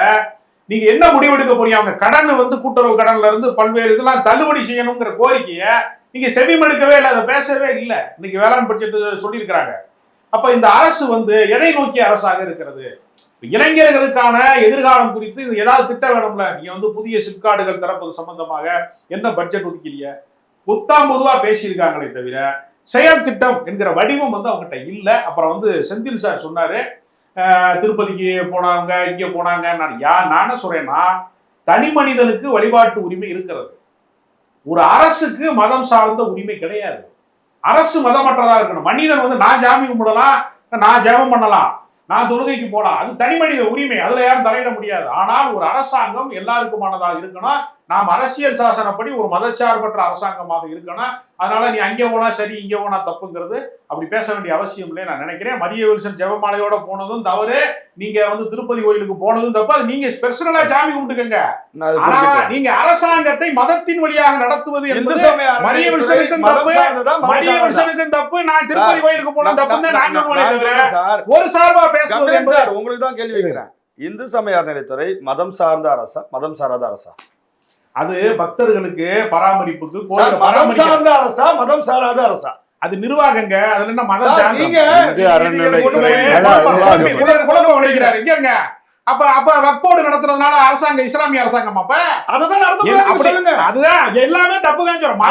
நீங்க என்ன முடிவெடுக்க போறீங்க? அவங்க கடன் வந்து கூட்டுறவு கடன்ல இருந்து பல்வேறு இதெல்லாம் தள்ளுபடி செய்யணுங்கிற கோரிக்கையை நீங்க செவிமடுக்கவே இல்லை, அதை பேசவே இல்லை. இன்னைக்கு வேளாண் பட்ஜெட் சொல்லியிருக்கிறாங்க. அப்ப இந்த அரசு வந்து எதை நோக்கிய அரசாக இருக்கிறது? இளைஞர்களுக்கான எதிர்காலம் குறித்து ஏதாவது திட்டம் வேணும்ல. நீங்க வந்து புதிய சிப்கார்டுகள் திறப்பது சம்பந்தமாக என்ன பட்ஜெட் ஒதுக்கீங்க? பொதுவா பேசியிருக்காங்களே தவிர செயல் திட்டம் என்கிற வடிவம் வந்து அவங்ககிட்ட இல்லை. அப்புறம் வந்து செந்தில் சார் சொன்னாரு, திருப்பதிக்கு போனாங்க, இங்க போனாங்க. நான் என்ன சொல்றேன்னா, தனி மனிதனுக்கு வழிபாட்டு உரிமை இருக்கிறது. ஒரு அரசுக்கு மதம் சார்ந்த உரிமை கிடையாது. அரசு மதமற்றதா இருக்கணும். மனிதன் வந்து நான் ஜாமி கும்பிடலாம், நான் ஜெபம் பண்ணலாம், நான் தொழுகைக்கு போலாம், அது தனி மனித உரிமை, அதுல யாரும் தலையிட முடியாது. ஆனால் ஒரு அரசாங்கம் எல்லாருக்குமானதாக இருக்கணும். நாம் அரசியல் சாசனப்படி ஒரு மதச்சார்பற்ற அரசாங்கமாக இருக்கணும். அதனால நீ அங்கே போனா சரி, இங்கே போனா தப்புங்கிறது அப்படி பேச வேண்டிய அவசியம் இல்லை நான் நினைக்கிறேன். மரிய வில்சன் ஜெபமாலையோட போனதும் தவறு, நீங்க வந்து திருப்பதி கோயிலுக்கு போனதும் தப்பு. அது நீங்க பெர்சனலா சாமி கும்பிட்டுக்கங்க. ஆனா நீங்க அரசாங்கத்தை மதத்தின் வழியாக நடத்துவது என்பது மரிய வில்சனுக்கும் தப்பு, மரிய வில்சனுக்கும் தப்பு, நான் திருப்பதி கோயிலுக்கு போன தப்பு தான் நான் சொல்லுவேன். ஒரு சார்பா பேசுவது என்பது உங்களுக்கு தான் கேள்வி கேட்கிறேன். இந்து சமய அறநிலைத்துறை மதம் சார்ந்த அரசா, மதம் சாராத அரசா? அது பக்தர்களுக்கு பராமரிப்புக்கு மதம் சார்ந்த அரசா, மதம் சாராத அரசா? அது நிர்வாகங்க. அதுல என்ன மதம் சார்ந்த அப்ப வக்போர்டு நடத்துறதுனால அரசாங்கம் இஸ்லாமிய அரசாங்கம் அப்ப அதுதான் அதுதான் எல்லாமே தப்புதான் சொல்றோம்.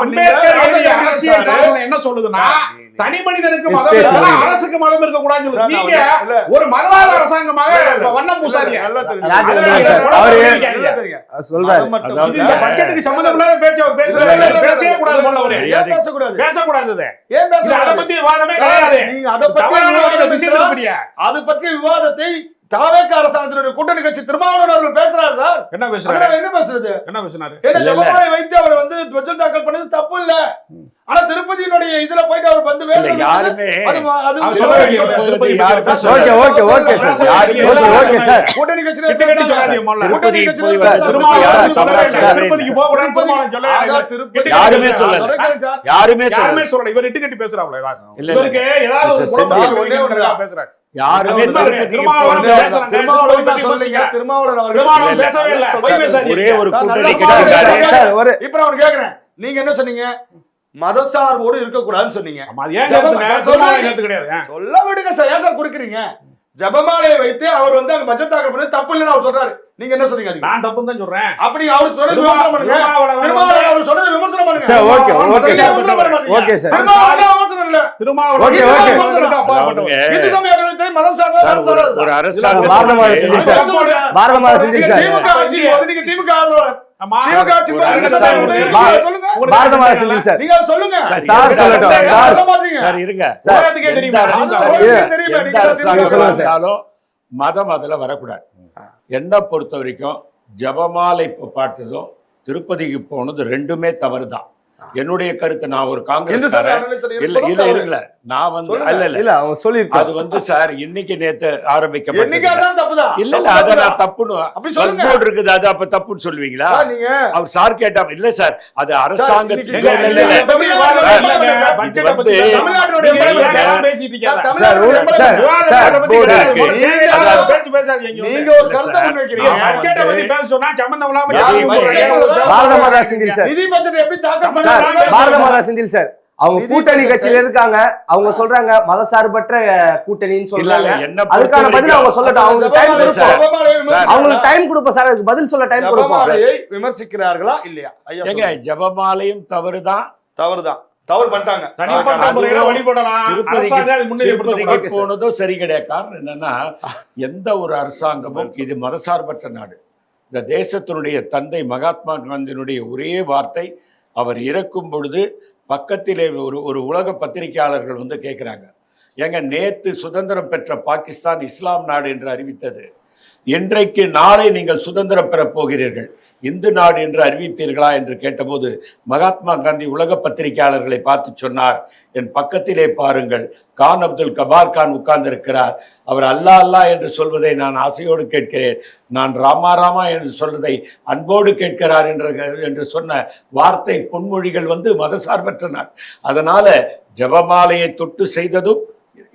அம்பேத்கர் அரசியல் சாசனம் என்ன சொல்லுதுன்னா, தனி மனிதனுக்கு மதம் இருக்கலாம், அரசுக்கு மதம் இருக்க கூடாதுன்னு சொல்லுது. நீங்க ஒரு மதவாத அரசாங்கமாக வண்ணம் பூசாதீங்க. இந்த பட்ஜெட்டுக்கு சம்பந்தம் இல்லாத பேச்சு அவர் பேசவே கூடாது. பேசக்கூடாது. அதை பத்தி விவாதமே கிடையாது. அது பற்றி விவாதத்தை தாவேக அரசாங்கத்தினுடைய கூட்டணி கட்சி திருமாவளவன் அவர்கள் பேசுறாரு சார். என்ன பேசுறாரு? என்ன பேசுறது? என்ன பேசுறாரு? ஜெபமாலை வைத்து அவர் வந்து பட்ஜெட் தாக்கல் பண்ணது தப்பு இல்ல. ஆனா திருப்பதியினுடைய இதுல போயிட்டு அவர் வந்து யாருமே கூட்டணி கட்சி யாருமே சொல்லல. இவர் இட்டு கட்டி பேசுறாங்க. இவருக்கு ஏதாவது பேசுறாரு. யாருமே ஒரே ஒரு கூட்டணி கட்சி. இப்ப நான் கேக்குறேன், நீங்க என்ன சொன்னீங்க? மதசார்போடு இருக்கக்கூடாதுன்னு சொன்னீங்க. சொல்ல விடுங்க சார், ஏன் சார் குறுக்கிறீங்க? ஜெபமாலையை வைத்து அவர் வந்து அங்க பட்ஜெட் தாக்கல் பண்ணது தப்பு இல்லைன்னு அவர் சொல்றாரு. நீங்க என்ன சொன்னீங்க? நான் தப்புன்னு தான் சொல்றேன். அப்படி அவர் சொன்னது விமர்சனம் பண்ணுங்க. அவர் சொன்னது விமர்சனம் பண்ணுங்க. Sir okay okay sir okay sir விமர்சனம் இல்ல. ஓகே ஓகே இந்து சமய அறநிலையத்துறை மதம் சார்ந்த ஒரு அரசாங்கம் பாரதமாதா செந்தில் சார், பாரதமாதா செந்தில் சார், திமுக ஆட்சி வந்து நீங்க திமுக ஆதரவாளர். திமுக ஆட்சி பாரதமாதா செந்தில் சார், நீங்க சொல்லுங்க சார். சொல்லட்டும் சார் இருங்க சார். மதம் அதுல வரக்கூடாது. என்ன பொறுத்த வரைக்கும் ஜபமாலை பார்த்ததும் திருப்பதிக்கு போனது ரெண்டுமே தவறுதான். என்னுடைய கருத்து. நான் ஒரு காங்கிரஸ் இல்ல நான் வந்து இல்ல அவங்க சொல்லி அது வந்து சார் இன்னைக்கு நேத்து ஆரம்பிக்கப்பட்டது இல்ல அத நான் தப்புன்னு போர்டு இருக்குது, அது அப்ப தப்புன்னு சொல்லுவீங்களா? அவர் சார் கேட்டா இல்ல சார் அது அரசாங்கத்துக்கு பாரதமாதா செந்தில் சார், பாரதமாதா செந்தில் சார் அவங்க கூட்டணி கட்சியில இருக்காங்க. அவங்க சொல்றாங்க மதசார்பற்ற கூட்டணின்னு சொல்றாங்க. அதுக்கான பதில் அவங்க சொல்லட்டும். அவங்களுக்கு டைம் கொடுப்போம் சார், அதுக்கு பதில் சொல்ல டைம் கொடுப்போம். விமர்சிக்கிறார்களா இல்லையா? ஏங்க ஜெபமாலையும் தவறுதான். தவறு பண்ணிட்டாங்க. திருப்பதிக்கு போனதும் சரி கிடையாது. காரணம் என்னன்னா, எந்த ஒரு அரசாங்கமும் இது மதசார்பற்ற நாடு. இந்த தேசத்தினுடைய தந்தை மகாத்மா காந்தியினுடைய ஒரே வார்த்தை, அவர் இறக்கும் பொழுது பக்கத்திலே ஒரு உலக பத்திரிகையாளர்கள் வந்து கேட்குறாங்க, ஏங்க நேற்று சுதந்திரம் பெற்ற பாகிஸ்தான் இஸ்லாம் நாடு என்று அறிவித்தது, இன்றைக்கு நாளை நீங்கள் சுதந்திரம் பெறப் போகிறீர்கள், இந்து நாடு என்று அறிவிப்பீர்களா என்று கேட்டபோது மகாத்மா காந்தி உலக பத்திரிகையாளர்களை பார்த்து சொன்னார், என் பக்கத்திலே பாருங்கள், கான் அப்துல் கபார் கான் உட்கார்ந்திருக்கிறார், அவர் அல்லா அல்லா என்று சொல்வதை நான் ஆசையோடு கேட்கிறேன், நான் ராமா ராமா என்று சொல்வதை அன்போடு கேட்கிறார் என்று சொன்ன வார்த்தை பொன்மொழிகள் மதசார்பற்ற நாள். அதனால ஜபமாலையை தொட்டு செய்ததும்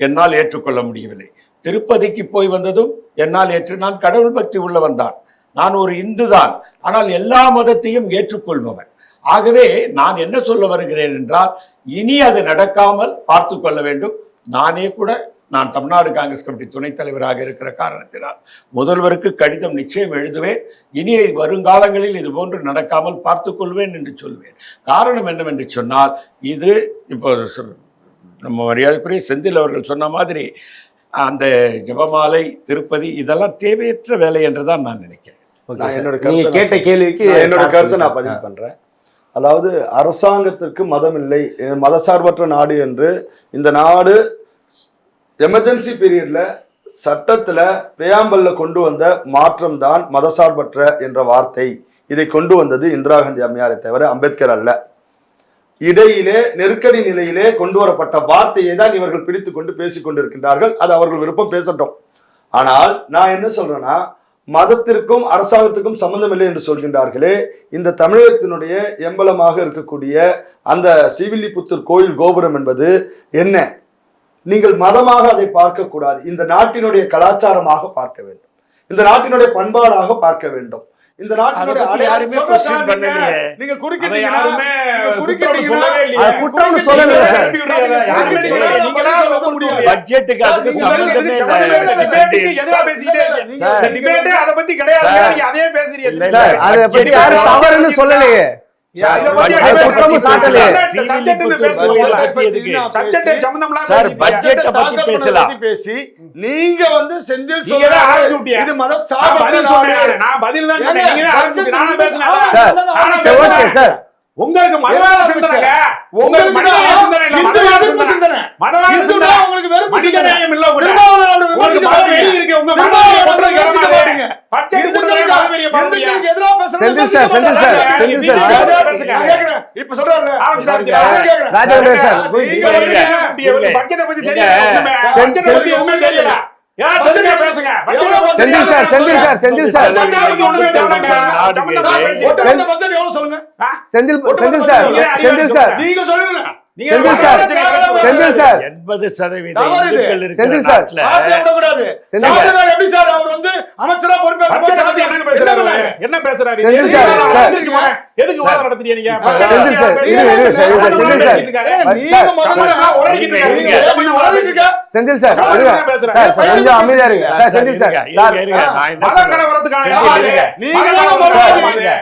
என்னால் ஏற்றுக்கொள்ள முடியவில்லை, திருப்பதிக்கு போய் வந்ததும் என்னால் நான் கடவுள் பக்தி உள்ளவன் தான், நான் ஒரு இந்து தான், ஆனால் எல்லா மதத்தையும் ஏற்றுக்கொள்பவன். ஆகவே நான் என்ன சொல்ல வருகிறேன் என்றால், இனி அது நடக்காமல் பார்த்து கொள்ள வேண்டும். நானே கூட நான் தமிழ்நாடு காங்கிரஸ் கமிட்டி துணைத் தலைவராக இருக்கிற காரணத்தினால் முதல்வருக்கு கடிதம் நிச்சயம் எழுதுவேன். இனி வருங்காலங்களில் இது போன்று நடக்காமல் பார்த்து கொள்வேன் என்று சொல்வேன். காரணம் என்னவென்று சொன்னால், இது இப்போ நம்ம மரியாதைக்குரிய செந்தில் அவர்கள் சொன்ன மாதிரி அந்த ஜபமாலை, திருப்பதி இதெல்லாம் தேவையற்ற வேலை என்று தான் நான் நினைக்கிறேன். நீங்க கேட்ட கேள்விக்கு என்னோட கருத்தை நான் பதிவு பண்றேன். அதாவது அரசாங்கத்திற்கு மதம் இல்லை, மதசார்பற்ற நாடு என்று இந்த நாடு எமர்ஜென்சி பீரியட்ல சட்டத்துல பிரியாம்பல்ல கொண்டு வந்த மாற்றம் தான் மதசார்பற்ற என்ற வார்த்தை. இதை கொண்டு வந்தது இந்திரா காந்தி அம்மையாரை தவிர அம்பேத்கர் அல்ல. இடையிலே நெருக்கடி நிலையிலே கொண்டு வரப்பட்ட வார்த்தையை தான் இவர்கள் பிடித்து கொண்டு பேசிக் கொண்டிருக்கின்றார்கள். அது அவர்கள் விருப்பம், பேசட்டும். ஆனால் நான் என்ன சொல்றேன்னா, மதத்திற்கும் அரசாங்கத்துக்கும் சம்பந்தம் இல்லை என்று சொல்கின்றார்களே, இந்த தமிழகத்தினுடைய எம்பலமாக இருக்கக்கூடிய அந்த ஸ்ரீவில்லிபுத்தூர் கோயில் கோபுரம் என்பது என்ன? நீங்கள் மதமாக அதை பார்க்க கூடாது, இந்த நாட்டினுடைய கலாச்சாரமாக பார்க்க வேண்டும், இந்த நாட்டினுடைய பண்பாடாக பார்க்க வேண்டும். இந்த நாட்டினுடைய யாருமே கொஸ்டின் பண்ணலையே. நீங்க குறுக்கிட்டீங்க, யாருமே குறுக்கிட்டீங்க, குற்றம்னு சொல்லல சார். பட்ஜெட்டுக்கு அதுக்கு சம்பந்தமே எதிரா பேசிட்டே இருக்கீங்க. இந்த டிபேட்டே அத பத்தி கிடையாது, அதே பேசுறீங்க சார். அத பத்தி யாரும் தவறுன்னு சொல்லலையே. பேசி நீங்க செந்தில் உங்களுக்கு மதவாத சிந்தனை, உங்களுக்கு மதவாத சிந்தனை இல்ல, மதவாத சிந்தனை, மதவாத சிந்தனை உங்களுக்கு வெறும் மனிதநேயம் இல்ல. உங்களுக்கு மதவெறி இருக்கு, உங்க மதவெறியை கொண்டு வரீங்க. பச்சை குற்றங்களுக்கு மதவெறியை பாருங்க. எதிரா பேசுறீங்க. Senthil sir, Senthil sir, Senthil sir பேசுங்க. இப்ப சொல்றாரு ராஜேந்திரன் சார், பட்ஜெட் பத்தி தெரியல, பட்ஜெட் பத்தி ஒண்ணுமே தெரியல. Senthil sir, Senthil sir, Senthil sir, Senthil Senthil sir, Senthil sir, நீங்க சொல்லுங்க. Senthil sir, Senthil sir, 80% Senthil sir, எப்படி சார் அவர் அமைச்சரா என்ன பேசுறாரு? செந்தில் சார், எதுக்கு வாதம் நடத்துறீங்க நீங்க? Senthil sir, Senthil sir, Senthil sir, Senthil sir, sir கொஞ்சம் அமைதியா இருங்க சார். செந்தில் சார், சார் மதம் கடவறதுக்கான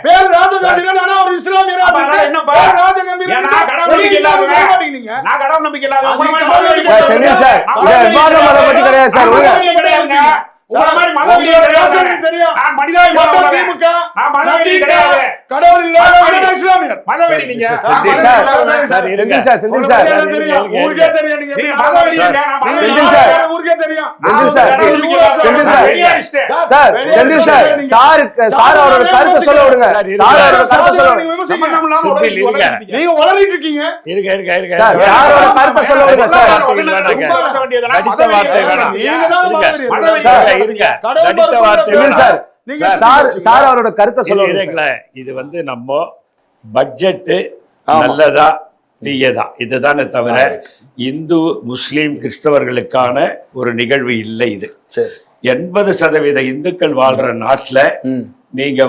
பேர் ராஜகம்பீரன், ஆனா ஒரு இஸ்லாமியரா என்ன பேர் ராஜகம்பீரன்? நான் கடவுள் நம்பிக்கை இல்லாதவன், நான் கடவுள் நம்பிக்கை இல்லாதவன். சார் செந்தில் சார், இது விவாதம் அதை பத்தி கிடையாது சார். உங்கள மாதிரி மதவெறி கிடையாது. தெரியும். நான் மனிதாபிமானம் திமுக, நான் மதவெறி கிடையாது. கடவுள் இல்ல, இஸ்லாமியர். மதவெறி நீங்க. Senthil sir, Senthil sir, Senthil sir, ஊருக்கே தெரியும். நீங்க மதவெறி இல்ல, நான் மதவெறி செந்தில் சார், ஊருக்கே தெரியும். Senthil sir, Senthil sir, sir Senthil sir, sir அவரோட கருத்தை சொல்ல விடுங்க. சார் அவரோட கருத்தை சொல்ல விடுங்க. சம்பந்தம் இல்லாம நீங்க உளறிட்டு இருக்கீங்க. சார் சாரோட கருத்தை சொல்ல விடுங்க சார். அடித்த வார்த்தை வேணாம். நீங்க தான் மதவெறி. சார் இருங்க, அடித்த வார்த்தை செந்தில் சார், சார் சார் அவரோட கருத்தை சொல்ல விடுங்க. இது நம்ம பட்ஜெட் நல்லதா தீயதா இதுதானே தவிர இந்து முஸ்லீம் கிறிஸ்தவர்களுக்கான ஒரு நிகழ்வு இல்லை. இது 80% இந்துக்கள் வாழ்ற நாட்டுல நீங்க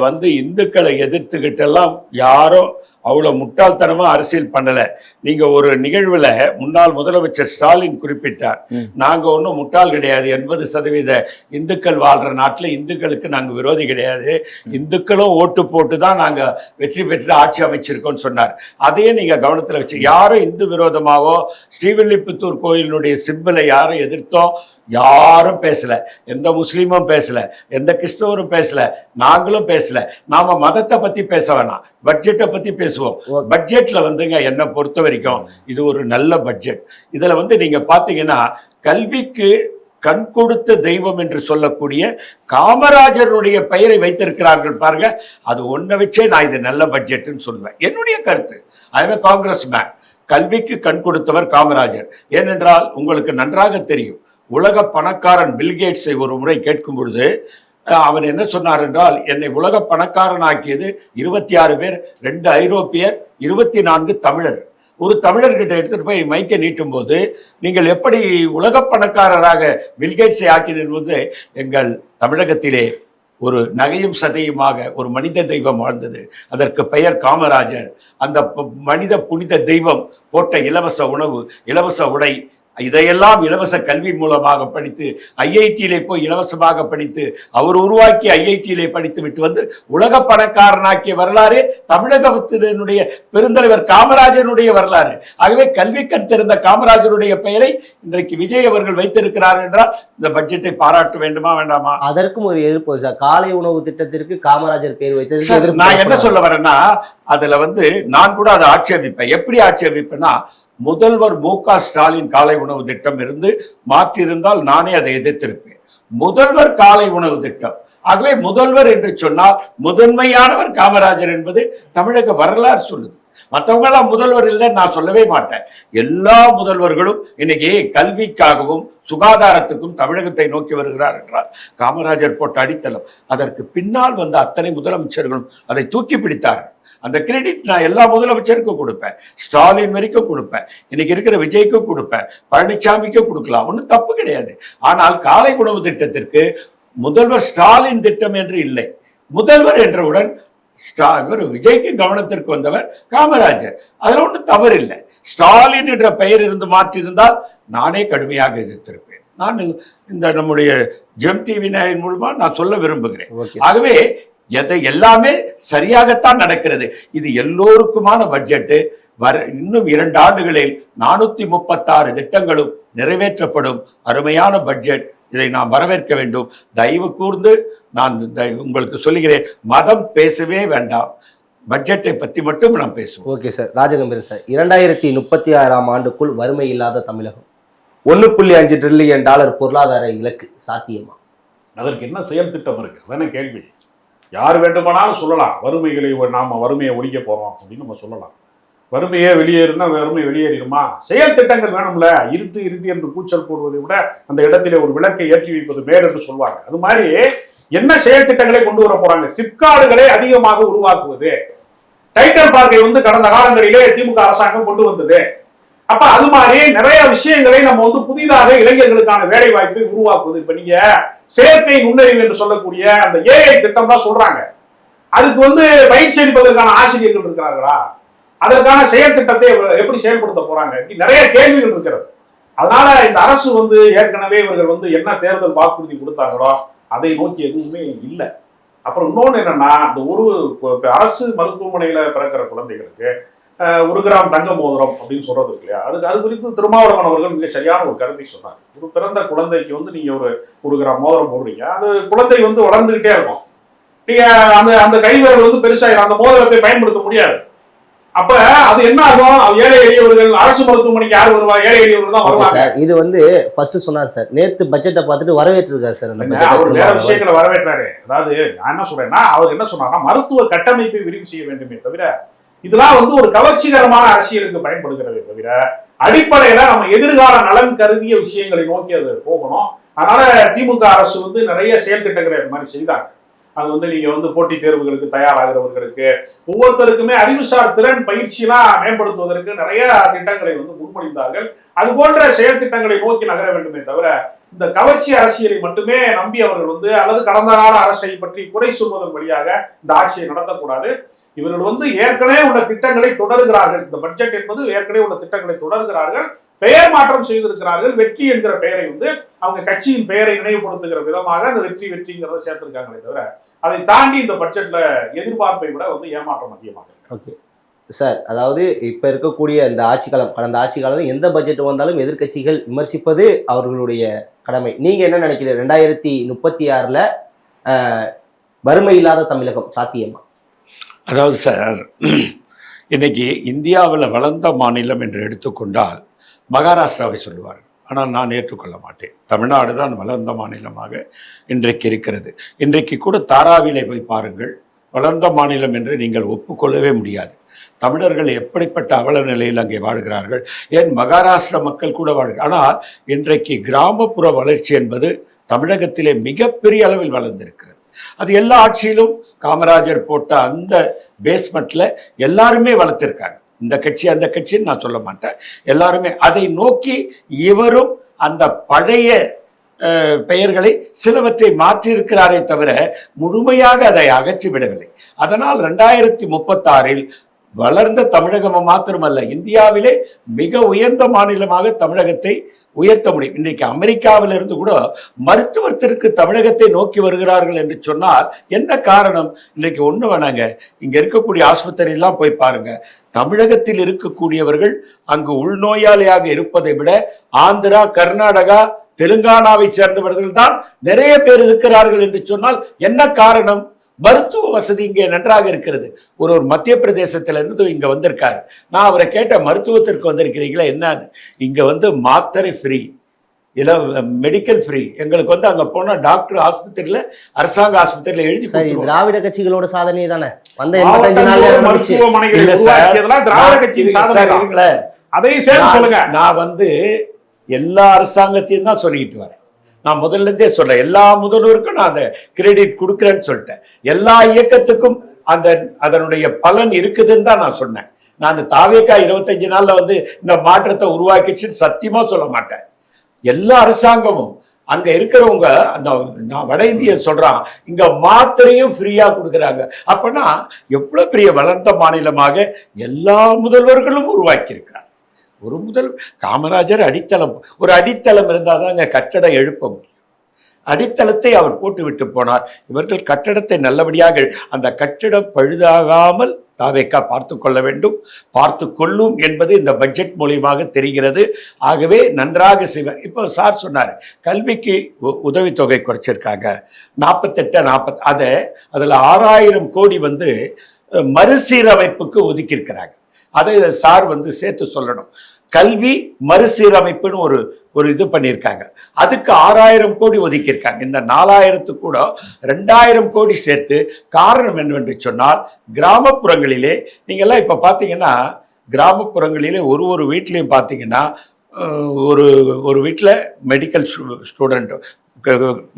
இந்துக்களை எதிர்த்துக்கிட்டெல்லாம் யாரும் அவ்வளவு முட்டாள்தனமா அரசியல் பண்ணல. நீங்க ஒரு நிகழ்வுல முன்னாள் முதலமைச்சர் ஸ்டாலின் குறிப்பிட்டார், நாங்க ஒன்றும் முட்டாள் கிடையாது, 80% இந்துக்கள் வாழ்ற நாட்டுல இந்துக்களுக்கு நாங்க விரோதி கிடையாது, இந்துக்களும் ஓட்டு போட்டு தான் நாங்க வெற்றி பெற்று ஆட்சி அமைச்சிருக்கோம்னு சொன்னார். அதையே நீங்க கவனத்துல வச்சு யாரும் இந்து விரோதமாவோ ஸ்ரீவில்லிபுத்தூர் கோயிலினுடைய சிம்பிளை யாரும் எதிர்த்தோம் யாரும் பேசல, எந்த முஸ்லீமும் பேசல, எந்த கிறிஸ்தவரும் பேசல, நாங்களும் பேசல. நாம மதத்தை பத்தி பேச வேணாம், பட்ஜெட்டை பத்தி பேசுவோம். பட்ஜெட்ல என்ன பொறுத்த வரைக்கும் இது ஒரு நல்ல பட்ஜெட். இதுல நீங்க பாத்தீங்கன்னா கல்விக்கு கண் கொடுத்த தெய்வம் என்று சொல்லக்கூடிய காமராஜருடைய பெயரை வைத்திருக்கிறார்கள் பாருங்க. அது ஒன்றை வச்சே நான் இது நல்ல பட்ஜெட்னு சொல்லுவேன். என்னுடைய கருத்து. I am Congress man. கல்விக்கு கண் கொடுத்தவர் காமராஜர். ஏனென்றால் உங்களுக்கு நன்றாக தெரியும், உலக பணக்காரன் பில்கேட்ஸை ஒரு முறை கேட்கும் பொழுது அவர் என்ன சொன்னார் என்றால், என்னை உலக பணக்காரன் ஆக்கியது 26 பேர், 2 ஐரோப்பியர், 24 தமிழர். ஒரு தமிழர்கிட்ட எடுத்துட்டு போய் மைக்கை நீட்டும் போது, நீங்கள் எப்படி உலக பணக்காரராக பில்கேட்ஸை ஆக்கினீர் போது, எங்கள் தமிழகத்திலே ஒரு நகையும் சதையுமாக ஒரு மனித தெய்வம் வாழ்ந்தது. அதற்கு பெயர் காமராஜர். அந்த மனித புனித தெய்வம் போட்ட இலவச உணவு, இலவச உடை, இதையெல்லாம் இலவச கல்வி மூலமாக படித்து ஐஐடியிலே போய் இலவசமாக படித்து அவர் உருவாக்கி ஐஐடியிலே படித்து விட்டு வந்து உலக பணக்காரனாக்கிய வரலாறு தமிழகத்தினுடைய பெருந்தலைவர் காமராஜனுடைய வரலாறு. ஆகவே கல்வி கண் திறந்த காமராஜருடைய பெயரை இன்றைக்கு விஜய் அவர்கள் வைத்திருக்கிறார் என்றால் இந்த பட்ஜெட்டை பாராட்ட வேண்டுமா வேண்டாமா? அதற்கும் ஒரு எதிர்ப்பு சார். காலை உணவு திட்டத்திற்கு காமராஜர் பேர் வைத்தது. நான் என்ன சொல்ல வரேன்னா, அதுல நான் கூட அதை ஆட்சேபிப்பேன். எப்படி ஆட்சேபிப்பேன்னா, முதல்வர் மு.க. ஸ்டாலின் காலை உணவு திட்டம் இருந்து மாற்றியிருந்தால் நானே அதை எதிர்த்திருப்பேன். முதல்வர் காலை உணவு திட்டம். ஆகவே முதல்வர் என்று சொன்னால் முதன்மையானவர் காமராஜர் என்பது தமிழக வரலாறு சொல்லுது. மற்றவங்க எல்லாம் முதல்வர் இல்லைன்னு நான் சொல்லவே மாட்டேன். எல்லா முதல்வர்களும் இன்னைக்கு கல்விக்காகவும் சுகாதாரத்துக்கும் தமிழகத்தை நோக்கி வருகிறார் என்றால் காமராஜர் போட்ட அடித்தளம். அதற்கு பின்னால் வந்த அத்தனை முதலமைச்சர்களும் அதை தூக்கி பிடித்தார்கள். அந்த கிரெடிட் நான் எல்லா முதலமைச்சருக்கும் கொடுப்பேன், ஸ்டாலின் வரைக்கும் கொடுப்பேன், இன்னைக்கு இருக்கிற விஜய்க்கும் கொடுப்பேன், பழனிசாமிக்கும் கொடுக்கலாம், ஒன்றும் தப்பு கிடையாது. ஆனால் காலை உணவு திட்டத்திற்கு முதல்வர் ஸ்டாலின் திட்டம் என்று இல்லை. முதல்வர் என்றவுடன் விஜய்க்கு கவனத்திற்கு வந்தவர் காமராஜர். அதுல ஒன்றும் தவறு இல்லை. ஸ்டாலின் என்ற பெயர் இருந்து மாற்றியிருந்தால் நானே கடுமையாக எதிர்த்திருப்பேன். நான் இந்த நம்முடைய ஜெம் டிவி மூலமா நான் சொல்ல விரும்புகிறேன். ஆகவே எல்லாமே சரியாகத்தான் நடக்கிறது. இது எல்லோருக்குமான பட்ஜெட்டு. இன்னும் 2 ஆண்டுகளில் 436 திட்டங்களும் நிறைவேற்றப்படும் அருமையான பட்ஜெட். இதை நாம் வரவேற்க வேண்டும். தயவு கூர்ந்து நான் உங்களுக்கு சொல்லுகிறேன், மதம் பேசவே வேண்டாம், பட்ஜெட்டை பற்றி மட்டும் நாம் பேசுவோம். Okay sir. ராஜகம்பீரன் சார், 2036ஆம் ஆண்டுக்குள் வறுமை இல்லாத தமிழகம், $1.5 டிரில்லியன் பொருளாதார இலக்கு சாத்தியமா? அதற்கு என்ன செயல் திட்டம் இருக்கு? அதான கேள்வி. யார் வேண்டுமானாலும் சொல்லலாம், நாம வறுமையை ஒழிக்க போறோம் அப்படின்னு நம்ம சொல்லலாம். வறுமையே வெளியேறுனா வறுமை வெளியேறிடுமா? செயல் திட்டங்கள் வேணும்ல. இருட்டு இருட்டு என்று கூச்சல் போடுவதை விட அந்த இடத்திலே ஒரு விளக்கை ஏற்றி வைப்பது மேல் என்று சொல்வாங்க. அது மாதிரி என்ன செயல் திட்டங்களை கொண்டு வர போறாங்க? சிப்காடுகளை அதிகமாக உருவாக்குவது. டைட்டல் பார்க்கை கடந்த காலங்களிலே திமுக அரசாங்கம் கொண்டு வந்தது. அப்ப அது மாதிரி நிறைய விஷயங்களை நம்ம புதிதாக இளைஞர்களுக்கான வேலை வாய்ப்பை உருவாக்குவது. இப்ப நீங்க செயற்கை நுண்ணறிவு என்று சொல்லக்கூடிய அந்த ஏஐ திட்டம் தான் சொல்றாங்க. அதுக்கு பயிற்சி அளிப்பதற்கான ஆசிரியர்கள் இருக்கிறார்களா? அதற்கான செயல் திட்டத்தை எப்படி செயல்படுத்த போறாங்க? நிறைய கேள்விகள் இருக்கிறது. அதனால இந்த அரசு ஏற்கனவே இவர்கள் என்ன தேர்தல் வாக்குறுதி கொடுத்தாங்களோ அதை நோக்கி எதுவுமே இல்லை. அப்புறம் இன்னொன்னு என்னன்னா, இந்த ஒரு அரசு மருத்துவமனையில பிறக்கிற குழந்தைகளுக்கு 1 கிராம் தங்க மோதிரம் அப்படின்னு சொல்றது இருக்கு இல்லையா? அது குறித்து திருமாவளவன் அவர்கள் மிக சரியான ஒரு கருத்தை சொன்னார். ஒரு பிறந்த குழந்தைக்கு நீங்க ஒரு கிராம் மோதிரம் போடுறீங்க, அது குழந்தை வளர்ந்துகிட்டே இருக்கும். நீங்க அந்த கைவிரல் பெருசாயிரும், அந்த மோதிரத்தை பயன்படுத்த முடியாது. அப்ப அது என்ன ஆகும்? ஏழை எளியவர்கள் அரசு மருத்துவமனைக்கு யார் வருவா? ஏழை எளியவர்கள் தான் வருவாங்க. இது ஃபர்ஸ்ட் சொன்னார் சார். நேத்து பட்ஜெட்டை பார்த்துட்டு வரவேற்றிருக்காரு சார். அவர் வேற விஷயங்களை வரவேற்றாரு. அதாவது நான் என்ன சொல்றேன்னா, அவர் என்ன சொன்னார்னா, மருத்துவ கட்டமைப்பை விரிவு செய்ய வேண்டுமே தவிர இதெல்லாம் ஒரு கவர்ச்சிகரமான அரசியலுக்கு பயன்படுகிறதே தவிர அடிப்படையில நம்ம எதிர்கால நலன் கருதிய விஷயங்களை நோக்கி அது போகணும். அதனால திமுக அரசு நிறைய செயல் திட்டங்களை இது மாதிரி செய்தாங்க. அது நீங்க போட்டித் தேர்வுகளுக்கு தயாராகிறவர்களுக்கு ஒவ்வொருத்தருக்குமே அறிவுசார் திறன் பயிற்சியெல்லாம் மேம்படுத்துவதற்கு நிறைய திட்டங்களை முன்மொழிந்தார்கள். அது போன்ற செயல் திட்டங்களை நோக்கி நகர வேண்டுமே தவிர இந்த கவர்ச்சி அரசியலை மட்டுமே நம்பி அவர்கள் அல்லது கடந்த கால அரசை பற்றி குறை சொல்வதன் வழியாக இந்த ஆட்சியை நடத்தக்கூடாது. இவர்கள் ஏற்கனவே உள்ள திட்டங்களை தொடர்கிறார்கள். இந்த பட்ஜெட் என்பது ஏற்கனவே உள்ள திட்டங்களை தொடர்கிறார்கள். பெயர் மாற்றம் செய்திருக்கிறார்கள். வெற்றி என்கிற பெயரை அவங்க கட்சியின் பெயரை நினைவுபடுத்துகிற விதமாக அந்த வெற்றிங்கிறத சேர்த்திருக்காங்களே தவிர அதை தாண்டி இந்த பட்ஜெட்ல எதிர்பார்ப்பை விட ஏமாற்றம் அதிகமாக. ஓகே சார், அதாவது இப்ப இருக்கக்கூடிய இந்த ஆட்சி காலம், கடந்த ஆட்சி காலம் எந்த பட்ஜெட் வந்தாலும் எதிர்கட்சிகள் விமர்சிப்பது அவர்களுடைய கடமை. நீங்க என்ன நினைக்கிறீங்க? 2036ல வறுமை இல்லாத தமிழகம் சாத்தியமா? அதாவது சார், இன்னைக்கு இந்தியாவில் வளர்ந்த மாநிலம் என்று எடுத்துக்கொண்டால் மகாராஷ்டிராவை சொல்லுவார். ஆனால் நான் ஏற்றுக்கொள்ள மாட்டேன். தமிழ்நாடு தான் வளர்ந்த மாநிலமாக இன்றைக்கு இருக்கிறது. இன்றைக்கு கூட தாராவிலே போய் பாருங்கள், வளர்ந்த மாநிலம் என்று நீங்கள் ஒப்புக்கொள்ளவே முடியாது. தமிழர்கள் எப்படிப்பட்ட அவல நிலையில் அங்கே வாழ்கிறார்கள். ஏன் மகாராஷ்டிரா மக்கள் கூட வாழ்கிறார்கள். ஆனால் இன்றைக்கு கிராமப்புற வளர்ச்சி என்பது தமிழகத்திலே மிகப்பெரிய அளவில் வளர்ந்திருக்கிறது. அது எல்லா ஆட்சியிலும் காமராஜர் போட்ட அந்த பேஸ்மெண்ட்ல எல்லாருமே வளர்த்திருக்காங்க. இந்த கட்சி அந்த கட்சின்னு நான் சொல்ல மாட்டேன், எல்லாருமே அதை நோக்கி இவரும் அந்த பழைய பெயர்களை சிலவற்றை மாற்றியிருக்கிறாரே தவிர முழுமையாக அதை அகற்றிவிடவில்லை. அதனால் 2036 வளர்ந்த தமிழகம் மாத்திரமல்ல, இந்தியாவிலே மிக உயர்ந்த மாநிலமாக தமிழகத்தை உயர்த்த முடியும். இன்றைக்கு அமெரிக்காவிலிருந்து கூட மருத்துவத்திற்கு தமிழகத்தை நோக்கி வருகிறார்கள் என்று சொன்னால் என்ன காரணம்? இன்றைக்கு ஒன்று வேணாங்க, இங்கே இருக்கக்கூடிய ஆஸ்பத்திரியெல்லாம் போய் பாருங்க, தமிழகத்தில் இருக்கக்கூடியவர்கள் அங்கு உள்நோயாளியாக இருப்பதை விட ஆந்திரா, கர்நாடகா, தெலுங்கானாவை சேர்ந்தவர்கள் தான் நிறைய பேர் இருக்கிறார்கள் என்று சொன்னால் என்ன காரணம்? மருத்துவ வசதி இங்கே நன்றாக இருக்கிறது. ஒரு மத்திய பிரதேசத்திலிருந்து இங்க வந்திருக்காரு. நான் அவரை கேட்ட, மருத்துவத்திற்கு வந்திருக்கிறீங்களா என்னன்னு? இங்க மாத்திரை ஃப்ரீ, இல்ல மெடிக்கல் ஃப்ரீ. எங்களுக்கு அங்க போனா டாக்டர் ஆஸ்பத்திரியில, அரசாங்க ஆஸ்பத்திரியில எழுதி கொடுத்துருவாங்க. திராவிட கட்சிகளோட சாதனை தானே. வந்த 85 நாள்ல மருத்துவமனைகள் உருவாக்கியதெல்லாம் திராவிட கட்சியின் சாதனை. அதையும் சேர்த்து சொல்லுங்க. நான் எல்லா அரசாங்கத்தையும் தான் சொல்லிட்டு வரேன். நான் முதல்ல இருந்தே சொல்றேன், எல்லா முதல்வருக்கும் நான் அந்த கிரெடிட் கொடுக்குறேன்னு சொல்லிட்டேன். எல்லா இயக்கத்துக்கும் அதனுடைய பலன் இருக்குதுன்னு தான் நான் சொன்னேன். நான் அந்த தாவேகா 25 நாள்ல இந்த மாற்றத்தை உருவாக்கிச்சுன்னு சத்தியமா சொல்ல மாட்டேன். எல்லா அரசாங்கமும் அங்க இருக்கிறவங்க, நான் வட இந்திய சொல்றான், இங்க மாத்திரையும் ஃப்ரீயா கொடுக்குறாங்க. அப்பனா எவ்வளவு பெரிய வளர்ந்த மாநிலமாக எல்லா முதல்வர்களும் உருவாக்கி இருக்கிறாங்க. ஒரு காமராஜர் அடித்தளம், ஒரு அடித்தளம் இருந்தால் தாங்க கட்டடம் எழுப்ப முடியும். அடித்தளத்தை அவர் போட்டு விட்டு போனார். இவர்கள் கட்டடத்தை நல்லபடியாக, அந்த கட்டிடம் பழுதாகாமல் தாவேக்கா பார்த்து கொள்ள வேண்டும், பார்த்து கொள்ளும் என்பது இந்த பட்ஜெட் மூலியமாக தெரிகிறது. ஆகவே நன்றாக செய்வார். இப்போ சார் சொன்னார், கல்விக்கு உதவித்தொகை குறைச்சிருக்காங்க 48 அதில் 6000 கோடி மறுசீரமைப்புக்கு ஒதுக்கியிருக்கிறாங்க. அதை சார் சேர்த்து சொல்லணும். கல்வி மறுசீரமைப்புன்னு ஒரு இது பண்ணியிருக்காங்க. அதுக்கு 6000 கோடி ஒதுக்கியிருக்காங்க. இந்த 4000 கூட 2000 கோடி சேர்த்து. காரணம் என்னவென்று சொன்னால், கிராமப்புறங்களிலே நீங்கள்லாம் இப்போ பார்த்தீங்கன்னா, கிராமப்புறங்களிலே ஒரு வீட்லேயும் பார்த்தீங்கன்னா, ஒரு வீட்டில் மெடிக்கல் ஸ்டூடெண்ட்,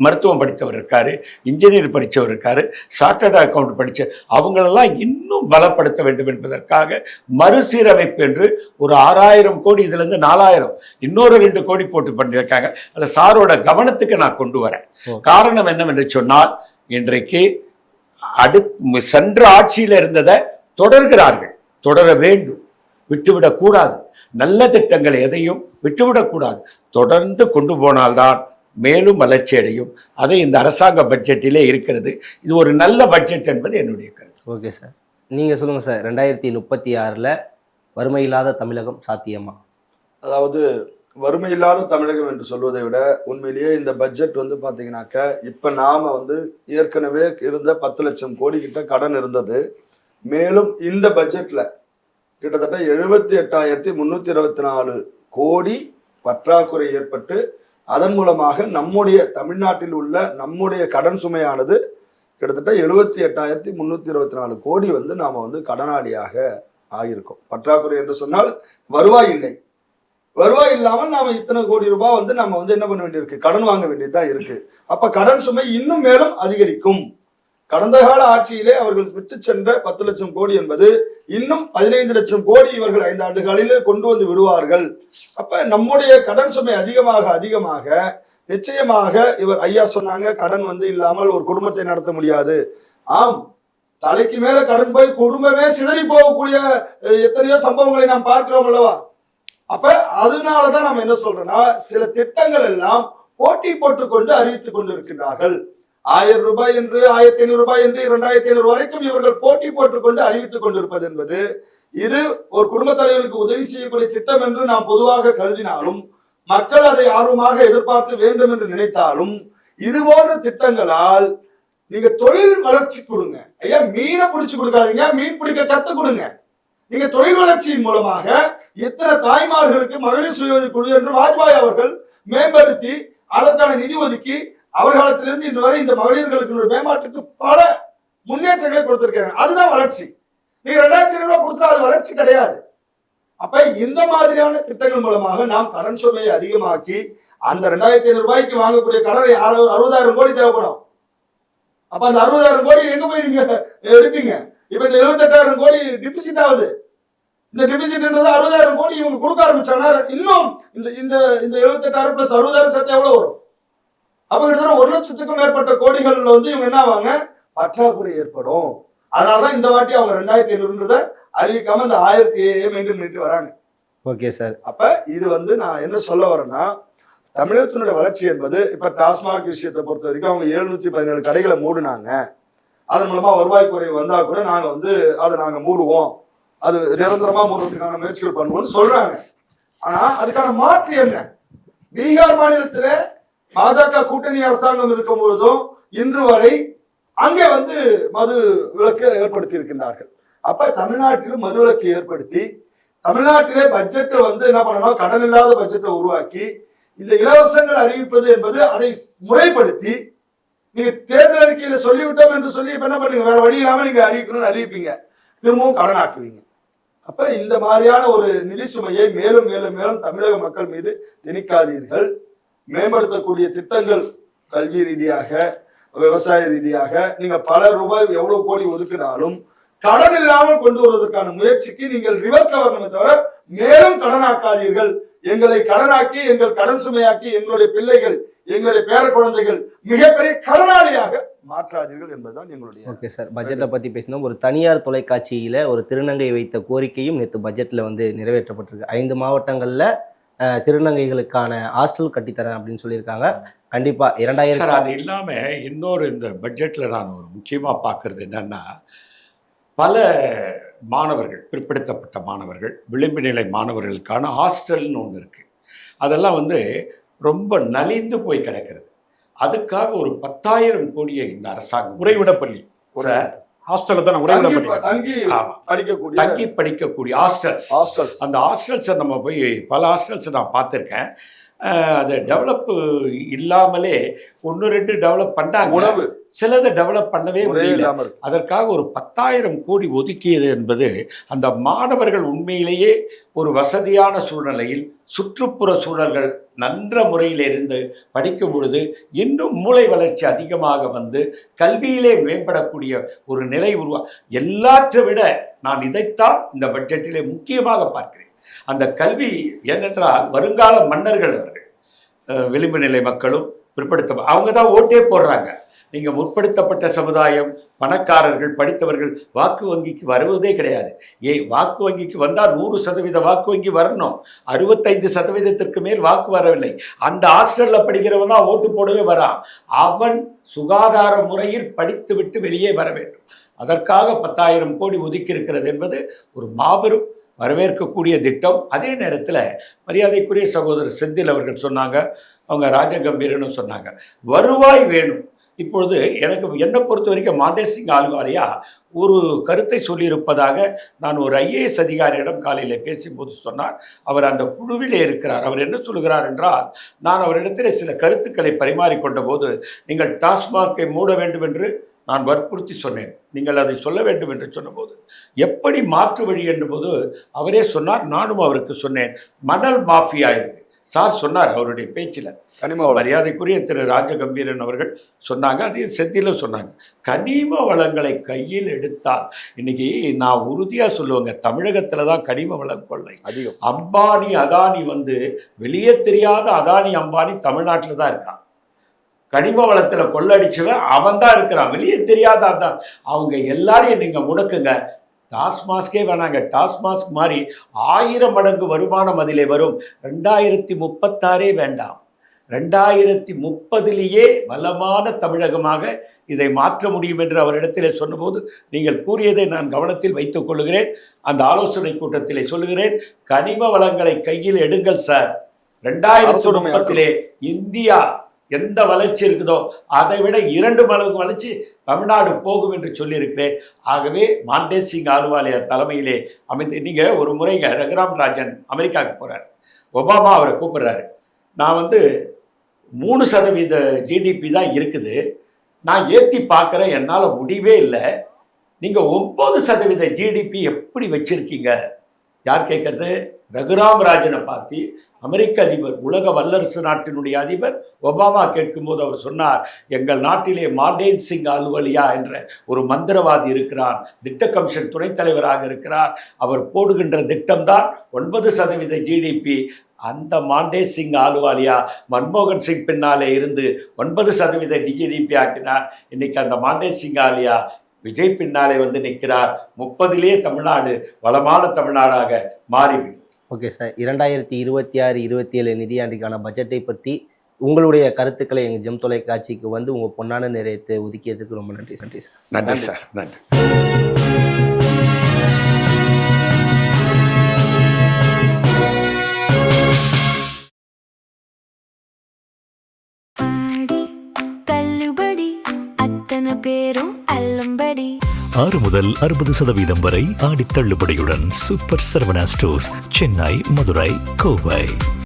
மருத்துவம் படித்தவர் இருக்காரு, இன்ஜினியர் படித்தவர் இருக்காரு, சார்ட்டர்ட் அக்கௌண்ட் படித்த, அவங்களெல்லாம் இன்னும் பலப்படுத்த வேண்டும் என்பதற்காக மறுசீரமைப்பு என்று ஒரு 6000 கோடி, இதுலேருந்து 4000 இன்னொரு 2 கோடி போட்டு பண்ணியிருக்காங்க. அதை சாரோட கவனத்துக்கு நான் கொண்டு வரேன். காரணம் என்னவென்று சொன்னால், இன்றைக்கு சென்ற ஆட்சியில் இருந்ததை தொடர்கிறார்கள், தொடர வேண்டும், விட்டுவிடக்கூடாது. நல்ல திட்டங்கள் எதையும் விட்டுவிடக்கூடாது, தொடர்ந்து கொண்டு போனால்தான் மேலும் வளர்ச்சி அடையும். அதை இந்த அரசாங்க பட்ஜெட்டிலே இருக்கிறது. இது ஒரு நல்ல பட்ஜெட் என்பது என்னுடைய கருத்து. ஓகே சார், நீங்கள் சொல்லுங்கள் சார், 2036 வறுமை இல்லாத தமிழகம் சாத்தியமா? அதாவது வறுமை இல்லாத தமிழகம் என்று சொல்வதை விட, உண்மையிலேயே இந்த பட்ஜெட் பார்த்தீங்கன்னாக்க, இப்போ நாம் ஏற்கனவே இருந்த 10 லட்சம் கோடி கிட்ட கடன் இருந்தது. மேலும் இந்த பட்ஜெட்ல கிட்டத்தட்ட 78,324 கோடி பற்றாக்குறை ஏற்பட்டு, அதன் மூலமாக நம்முடைய தமிழ்நாட்டில் உள்ள நம்முடைய கடன் சுமையானது கிட்டத்தட்ட 78,324 கோடி நாம கடனாளியாக ஆகியிருக்கோம். பற்றாக்குறை என்று சொன்னால் வருவாய் இல்லை. வருவாய் இல்லாமல் நாம இத்தனை கோடி ரூபாய் நம்ம என்ன பண்ண வேண்டியிருக்கு, கடன் வாங்க வேண்டியதுதான் இருக்கு. அப்ப கடன் சுமை இன்னும் மேலும் அதிகரிக்கும். கடந்த கால ஆட்சியிலே அவர்கள் விட்டு சென்ற 10 லட்சம் கோடி என்பது இன்னும் 15 லட்சம் கோடி இவர்கள் 5 ஆண்டுகளிலே கொண்டு விடுவார்கள். அப்ப நம்முடைய கடன் சுமை அதிகமாக நிச்சயமாக இவர் ஐயா சொன்னாங்க, கடன் இல்லாமல் ஒரு குடும்பத்தை நடத்த முடியாது. ஆம், தலைக்கு மேல கடன் போய் குடும்பமே சிதறி போகக்கூடிய எத்தனையோ சம்பவங்களை நாம் பார்க்கிறோம் அல்லவா? அப்ப அதனாலதான் நம்ம என்ன சொல்றோம்னா, சில திட்டங்கள் எல்லாம் போட்டி போட்டுக்கொண்டு அறிவித்துக் கொண்டு இருக்கின்றார்கள். 1000 ரூபாய் என்று, 1500 ரூபாய் என்று, 2500 வரைக்கும் இவர்கள் போட்டி போட்டுக்கொண்டு அறிவித்துக் கொண்டிருப்பது என்பது, இது ஒரு குடும்ப தலைவருக்கு உதவி செய்யக்கூடிய திட்டம் என்று நாம் பொதுவாக கருதினாலும், மக்கள் அதை ஆர்வமாக எதிர்பார்த்து வேண்டும் என்று நினைத்தாலும், இது போன்ற திட்டங்களால் நீங்க தொழில் வளர்ச்சி கொடுங்க. ஐயா, மீனை பிடிச்சு கொடுக்காதீங்க, மீன் பிடிக்க கத்து கொடுங்க. நீங்க தொழில் வளர்ச்சியின் மூலமாக இத்தனை தாய்மார்களுக்கு மகளிர் சுய உதவி குழு என்று வாஜ்பாய் அவர்கள் மேம்படுத்தி அதற்கான நிதி ஒதுக்கி அவர் காலத்திலிருந்து இன்று வரை இந்த மகளிர்களுக்கு மேம்பாட்டுக்கு பல முன்னேற்றங்களை கொடுத்திருக்காங்க. அதுதான் வளர்ச்சி. நீங்க 2500 ரூபாய் கொடுத்தா அது வளர்ச்சி கிடையாது. அப்ப இந்த மாதிரியான திட்டங்கள் மூலமாக நாம் கடன் சுமையை அதிகமாக்கி அந்த 2500 ரூபாய்க்கு வாங்கக்கூடிய கடனை 60,000 கோடி தேவைப்படும். அப்ப அந்த 60,000 கோடி எங்க போய் நீங்க எடுப்பீங்க? இப்ப இந்த 78,000 கோடி டிபிசிட் ஆகுது. இந்த டிபிசிட்ன்றது 60,000 கோடி இவங்க கொடுக்க ஆரம்பிச்சாங்கன்னா இன்னும் இந்த இந்த இந்த 78,000 பிளஸ் 60,000 சேர்த்து எவ்வளவு வரும்? அப்ப கிட்டத்தட்ட 1 லட்சத்துக்கும் மேற்பட்ட கோடிகள்ல இவங்க என்ன ஆவாங்க? பற்றாக்குறை ஏற்படும். அதனாலதான் இந்த வாட்டி அவங்க 2,500 அறிவிக்காம இந்த 1,000 மெயின்டைன் பண்ணிட்டு வராங்க. Okay sir. அப்ப இது நான் என்ன சொல்ல வரேன்னா, தமிழகத்தினுடைய வளர்ச்சி என்பது இப்ப டாஸ்மாக் விஷயத்தை பொறுத்த வரைக்கும் அவங்க 717 கடைகளை மூடினாங்க. அதன் மூலமா வருவாய் குறைவு வந்தா கூட நாங்க அதை நாங்க மூடுவோம், அது நிரந்தரமா மூடுறதுக்கான முயற்சிகள் பண்ணுவோம்னு சொல்றாங்க. ஆனா அதுக்கான மாற்று என்ன? பீகார் மாநிலத்தில பாஜக கூட்டணி அரசாங்கம் இருக்கும் பொழுதும் இன்று வரை அங்கே மது விலக்கு ஏற்படுத்தி இருக்கின்றார்கள். அப்ப தமிழ்நாட்டிலும் மது விலக்கு ஏற்படுத்தி தமிழ்நாட்டிலே பட்ஜெட்டை என்ன பண்ணணும், கடன் இல்லாத பட்ஜெட்டை உருவாக்கி இந்த இலவசங்கள் அறிவிப்பது என்பது அதை முறைப்படுத்தி நீங்க தேர்தல் அறிக்கையில சொல்லிவிட்டோம் என்று சொல்லி இப்ப என்ன பண்ணுங்க, வேற வழி இல்லாம நீங்க அறிவிக்கணும்னு அறிவிப்பீங்க, திரும்பவும் கடன் ஆக்குவீங்க. அப்ப இந்த மாதிரியான ஒரு நிதி சுமையை மேலும் மேலும் மேலும் தமிழக மக்கள் மீது திணிக்காதீர்கள். மேம்படுத்தக்கூடிய திட்டங்கள் கல்வி ரீதியாக விவசாய ரீதியாக நீங்க பல ரூபாய் எவ்வளவு கோடி ஒதுக்கினாலும் கடன் இல்லாமல் கொண்டு வருவதற்கான முயற்சிக்கு நீங்கள் ரிவர்ஸ்ல வரணுமே தவிர மேலும் கடனாக்காதீர்கள். எங்களை கடனாக்கி எங்கள் கடன் சுமையாக்கி எங்களுடைய பிள்ளைகள் எங்களுடைய பேர குழந்தைகள் மிகப்பெரிய கடனாளியாக மாற்றாதீர்கள் என்பதுதான் எங்களுடைய. ஓகே சார், பட்ஜெட்டை பத்தி பேசினோம். ஒரு தனியார் தொலைக்காட்சியில ஒரு திருநங்கை வைத்த கோரிக்கையும் நேற்று பட்ஜெட்ல நிறைவேற்றப்பட்டிருக்கு. 5 மாவட்டங்கள்ல திருநங்கைகளுக்கான ஹாஸ்டல் கட்டித்தரேன் அப்படின்னு சொல்லியிருக்காங்க. கண்டிப்பா 2000 சார். அது இல்லாம இன்னொரு இந்த பட்ஜெட்ல நான் ஒரு முக்கியமா பார்க்கறது என்னன்னா, பல மாணவர்கள், பிற்படுத்தப்பட்ட மாணவர்கள், விளிம்பு நிலை மாணவர்களுக்கான ஹாஸ்டல்னு ஒன்று இருக்குது. அதெல்லாம் ரொம்ப நலிந்து போய் கிடக்கிறது. அதுக்காக ஒரு 10,000 கோடியை இந்த அரசாங்கம் உறைவிடப்பள்ளி ஹாஸ்டல்ல தான் தங்கி படிக்கக்கூடிய ஹாஸ்டல்ஸ், அந்த ஹாஸ்டல்ஸை நம்ம போய் பல ஹாஸ்டல்ஸை நான் பார்த்துருக்கேன். அதை டெவலப் இல்லாமலே 1-2 டெவலப் பண்ணாங்க, உணவு சிலதை டெவலப் பண்ணவே முடியல. அதற்காக ஒரு 10,000 கோடி ஒதுக்கியது என்பது அந்த மாணவர்கள் உண்மையிலேயே ஒரு வசதியான சூழ்நிலையில் சுற்றுப்புற சூழல்கள் நன்ற முறையில் இருந்து படிக்கும் பொழுது இன்னும் மூளை வளர்ச்சி அதிகமாக கல்வியிலே மேம்படக்கூடிய ஒரு நிலை எல்லாற்றை விட நான் இதைத்தான் இந்த பட்ஜெட்டிலே முக்கியமாக பார்க்கிறேன். அந்த கல்வி ஏனென்றால் வருங்கால மன்னர்கள் அவர்கள், விளிம்பு நிலை மக்களும் பிற்படுத்த அவங்க தான் ஓட்டே போடுறாங்க. நீங்கள் முற்படுத்தப்பட்ட சமுதாயம், பணக்காரர்கள், படித்தவர்கள் வாக்கு வங்கிக்கு வருவதே கிடையாது. வாக்கு வங்கிக்கு வந்தால் 100% வாக்கு வங்கி வரணும், 65% மேல் வாக்கு வரவில்லை. அந்த ஹாஸ்டலில் படிக்கிறவன் தான் ஓட்டு போடவே வரான். அவன் சுகாதார முறையில் படித்து விட்டு வெளியே வர வேண்டும். அதற்காக 10,000 கோடி ஒதுக்கி இருக்கிறது என்பது ஒரு மாபெரும் வரவேற்கக்கூடிய திட்டம். அதே நேரத்தில் மரியாதைக்குரிய சகோதரர் செந்தில் அவர்கள் சொன்னாங்க, அவங்க ராஜகம்பீரன்னு சொன்னாங்க, வருவாய் வேணும். இப்பொழுது என்னை பொறுத்த வரைக்கும் மாண்டேசிங் ஆல்வாலியா ஒரு கருத்தை சொல்லியிருப்பதாக நான் ஒரு IAS அதிகாரியிடம் காலையில் பேசும்போது சொன்னார். அவர் அந்த குழுவிலே இருக்கிறார். அவர் என்ன சொல்கிறார் என்றால், நான் அவரிடத்தில் சில கருத்துக்களை பரிமாறிக்கொண்ட போது, நீங்கள் டாஸ்மார்க்கை மூட வேண்டும் என்று நான் வற்புறுத்தி சொன்னேன், நீங்கள் அதை சொல்ல வேண்டும் என்று சொன்னபோது எப்படி மாற்று வழி என்றபோது அவரே சொன்னார், நானும் அவருக்கு சொன்னேன், மணல் மாஃபியா இருக்கு சார் சொன்னார் அவருடைய பேச்சில். மரியாதைக்குரிய திரு ராஜகம்பீரன் அவர்கள் சொன்னாங்க, அதையும் செந்திலும் சொன்னாங்க, கனிம வளங்களை கையில் எடுத்தால் இன்னைக்கு நான் உறுதியாக சொல்லுவேங்க, தமிழகத்தில் தான் கனிம வளம் கொள்ளை அதிகம். அம்பானி அதானி வெளியே தெரியாத அதானி அம்பானி தமிழ்நாட்டில் தான் இருக்கான். கனிம வளத்தில் கொள்ளடிச்சவன் அவன் தான் இருக்கிறான், வெளியே தெரியாத அதான். அவங்க எல்லாரையும் நீங்கள் முடக்குங்க, டாஸ்மாஸ்கே வேணாங்க, டாஸ்மாஸ்க் மாதிரி 1000 மடங்கு வருமானம் அதிலே வரும். 2036 வேண்டாம், 2030 வளமான தமிழகமாக இதை மாற்ற முடியும் என்று அவரிடத்திலே சொன்னபோது நீங்கள் கூறியதை நான் கவனத்தில் வைத்துக் கொள்கிறேன். அந்த ஆலோசனை கூட்டத்திலே சொல்லுகிறேன், கனிம வளங்களை கையில் எடுங்கள் சார். 2030 இந்தியா எந்த வளர்ச்சி இருக்குதோ அதை விட 2 மடங்கு வளர்ச்சி தமிழ்நாடு போகும் என்று சொல்லியிருக்கிறேன். ஆகவே மாண்டேசிங் ஆலுவாலியா தலைமையிலே அமைந்து, நீங்கள் ஒரு முறைங்க ரகுராம் ராஜன் அமெரிக்காவுக்கு போகிறார், ஒபாமா அவரை கூப்பிடுறாரு, நான் 3% ஜிடிபி தான் இருக்குது, நான் ஏற்றி பார்க்குறேன், என்னால் முடியவே இல்லை. நீங்கள் 9% ஜிடிபி எப்படி வச்சுருக்கீங்க? யார் கேட்கறது? ரகுராம் ராஜனை பார்த்து அமெரிக்க அதிபர், உலக வல்லரசு நாட்டினுடைய அதிபர் ஒபாமா கேட்கும்போது அவர் சொன்னார், எங்கள் நாட்டிலே மார்டேன் சிங் அலுவலியா என்ற ஒரு மந்திரவாதி இருக்கிறார், திட்ட கமிஷன் துணைத் தலைவராக இருக்கிறார், அவர் போடுகின்ற திட்டம்தான் 9% ஜிடிபி. அந்த மாண்டே சிங் ஆலுவாலியா மன்மோகன் சிங் பின்னாலே இருந்து 9% ஜிடிபி ஆக்கினார். இன்னைக்கு அந்த மாண்டே சிங் ஆலியா விஜய் பின்னாலே நிற்கிறார். 30லேயே தமிழ்நாடு வளமான தமிழ்நாடாக மாறிவிடும். ஓகே சார், 2026-27 நிதியாண்டுக்கான பட்ஜெட்டை பற்றி உங்களுடைய கருத்துக்களை எங்கள் ஜெம் தொலைக்காட்சிக்கு உங்கள் பொன்னான நேரத்தை ஒதுக்கியதுக்கு ரொம்ப நன்றி. நன்றி சார். நன்றி சார். நன்றி. ஆடி தள்ளுபடி அத்தனை பேரும் அள்ளும்படி 6 முதல் 60% வரை ஆடித் தள்ளுபடியுடன் சூப்பர் சரவணா ஸ்டோர்ஸ், சென்னை, மதுரை, கோவை.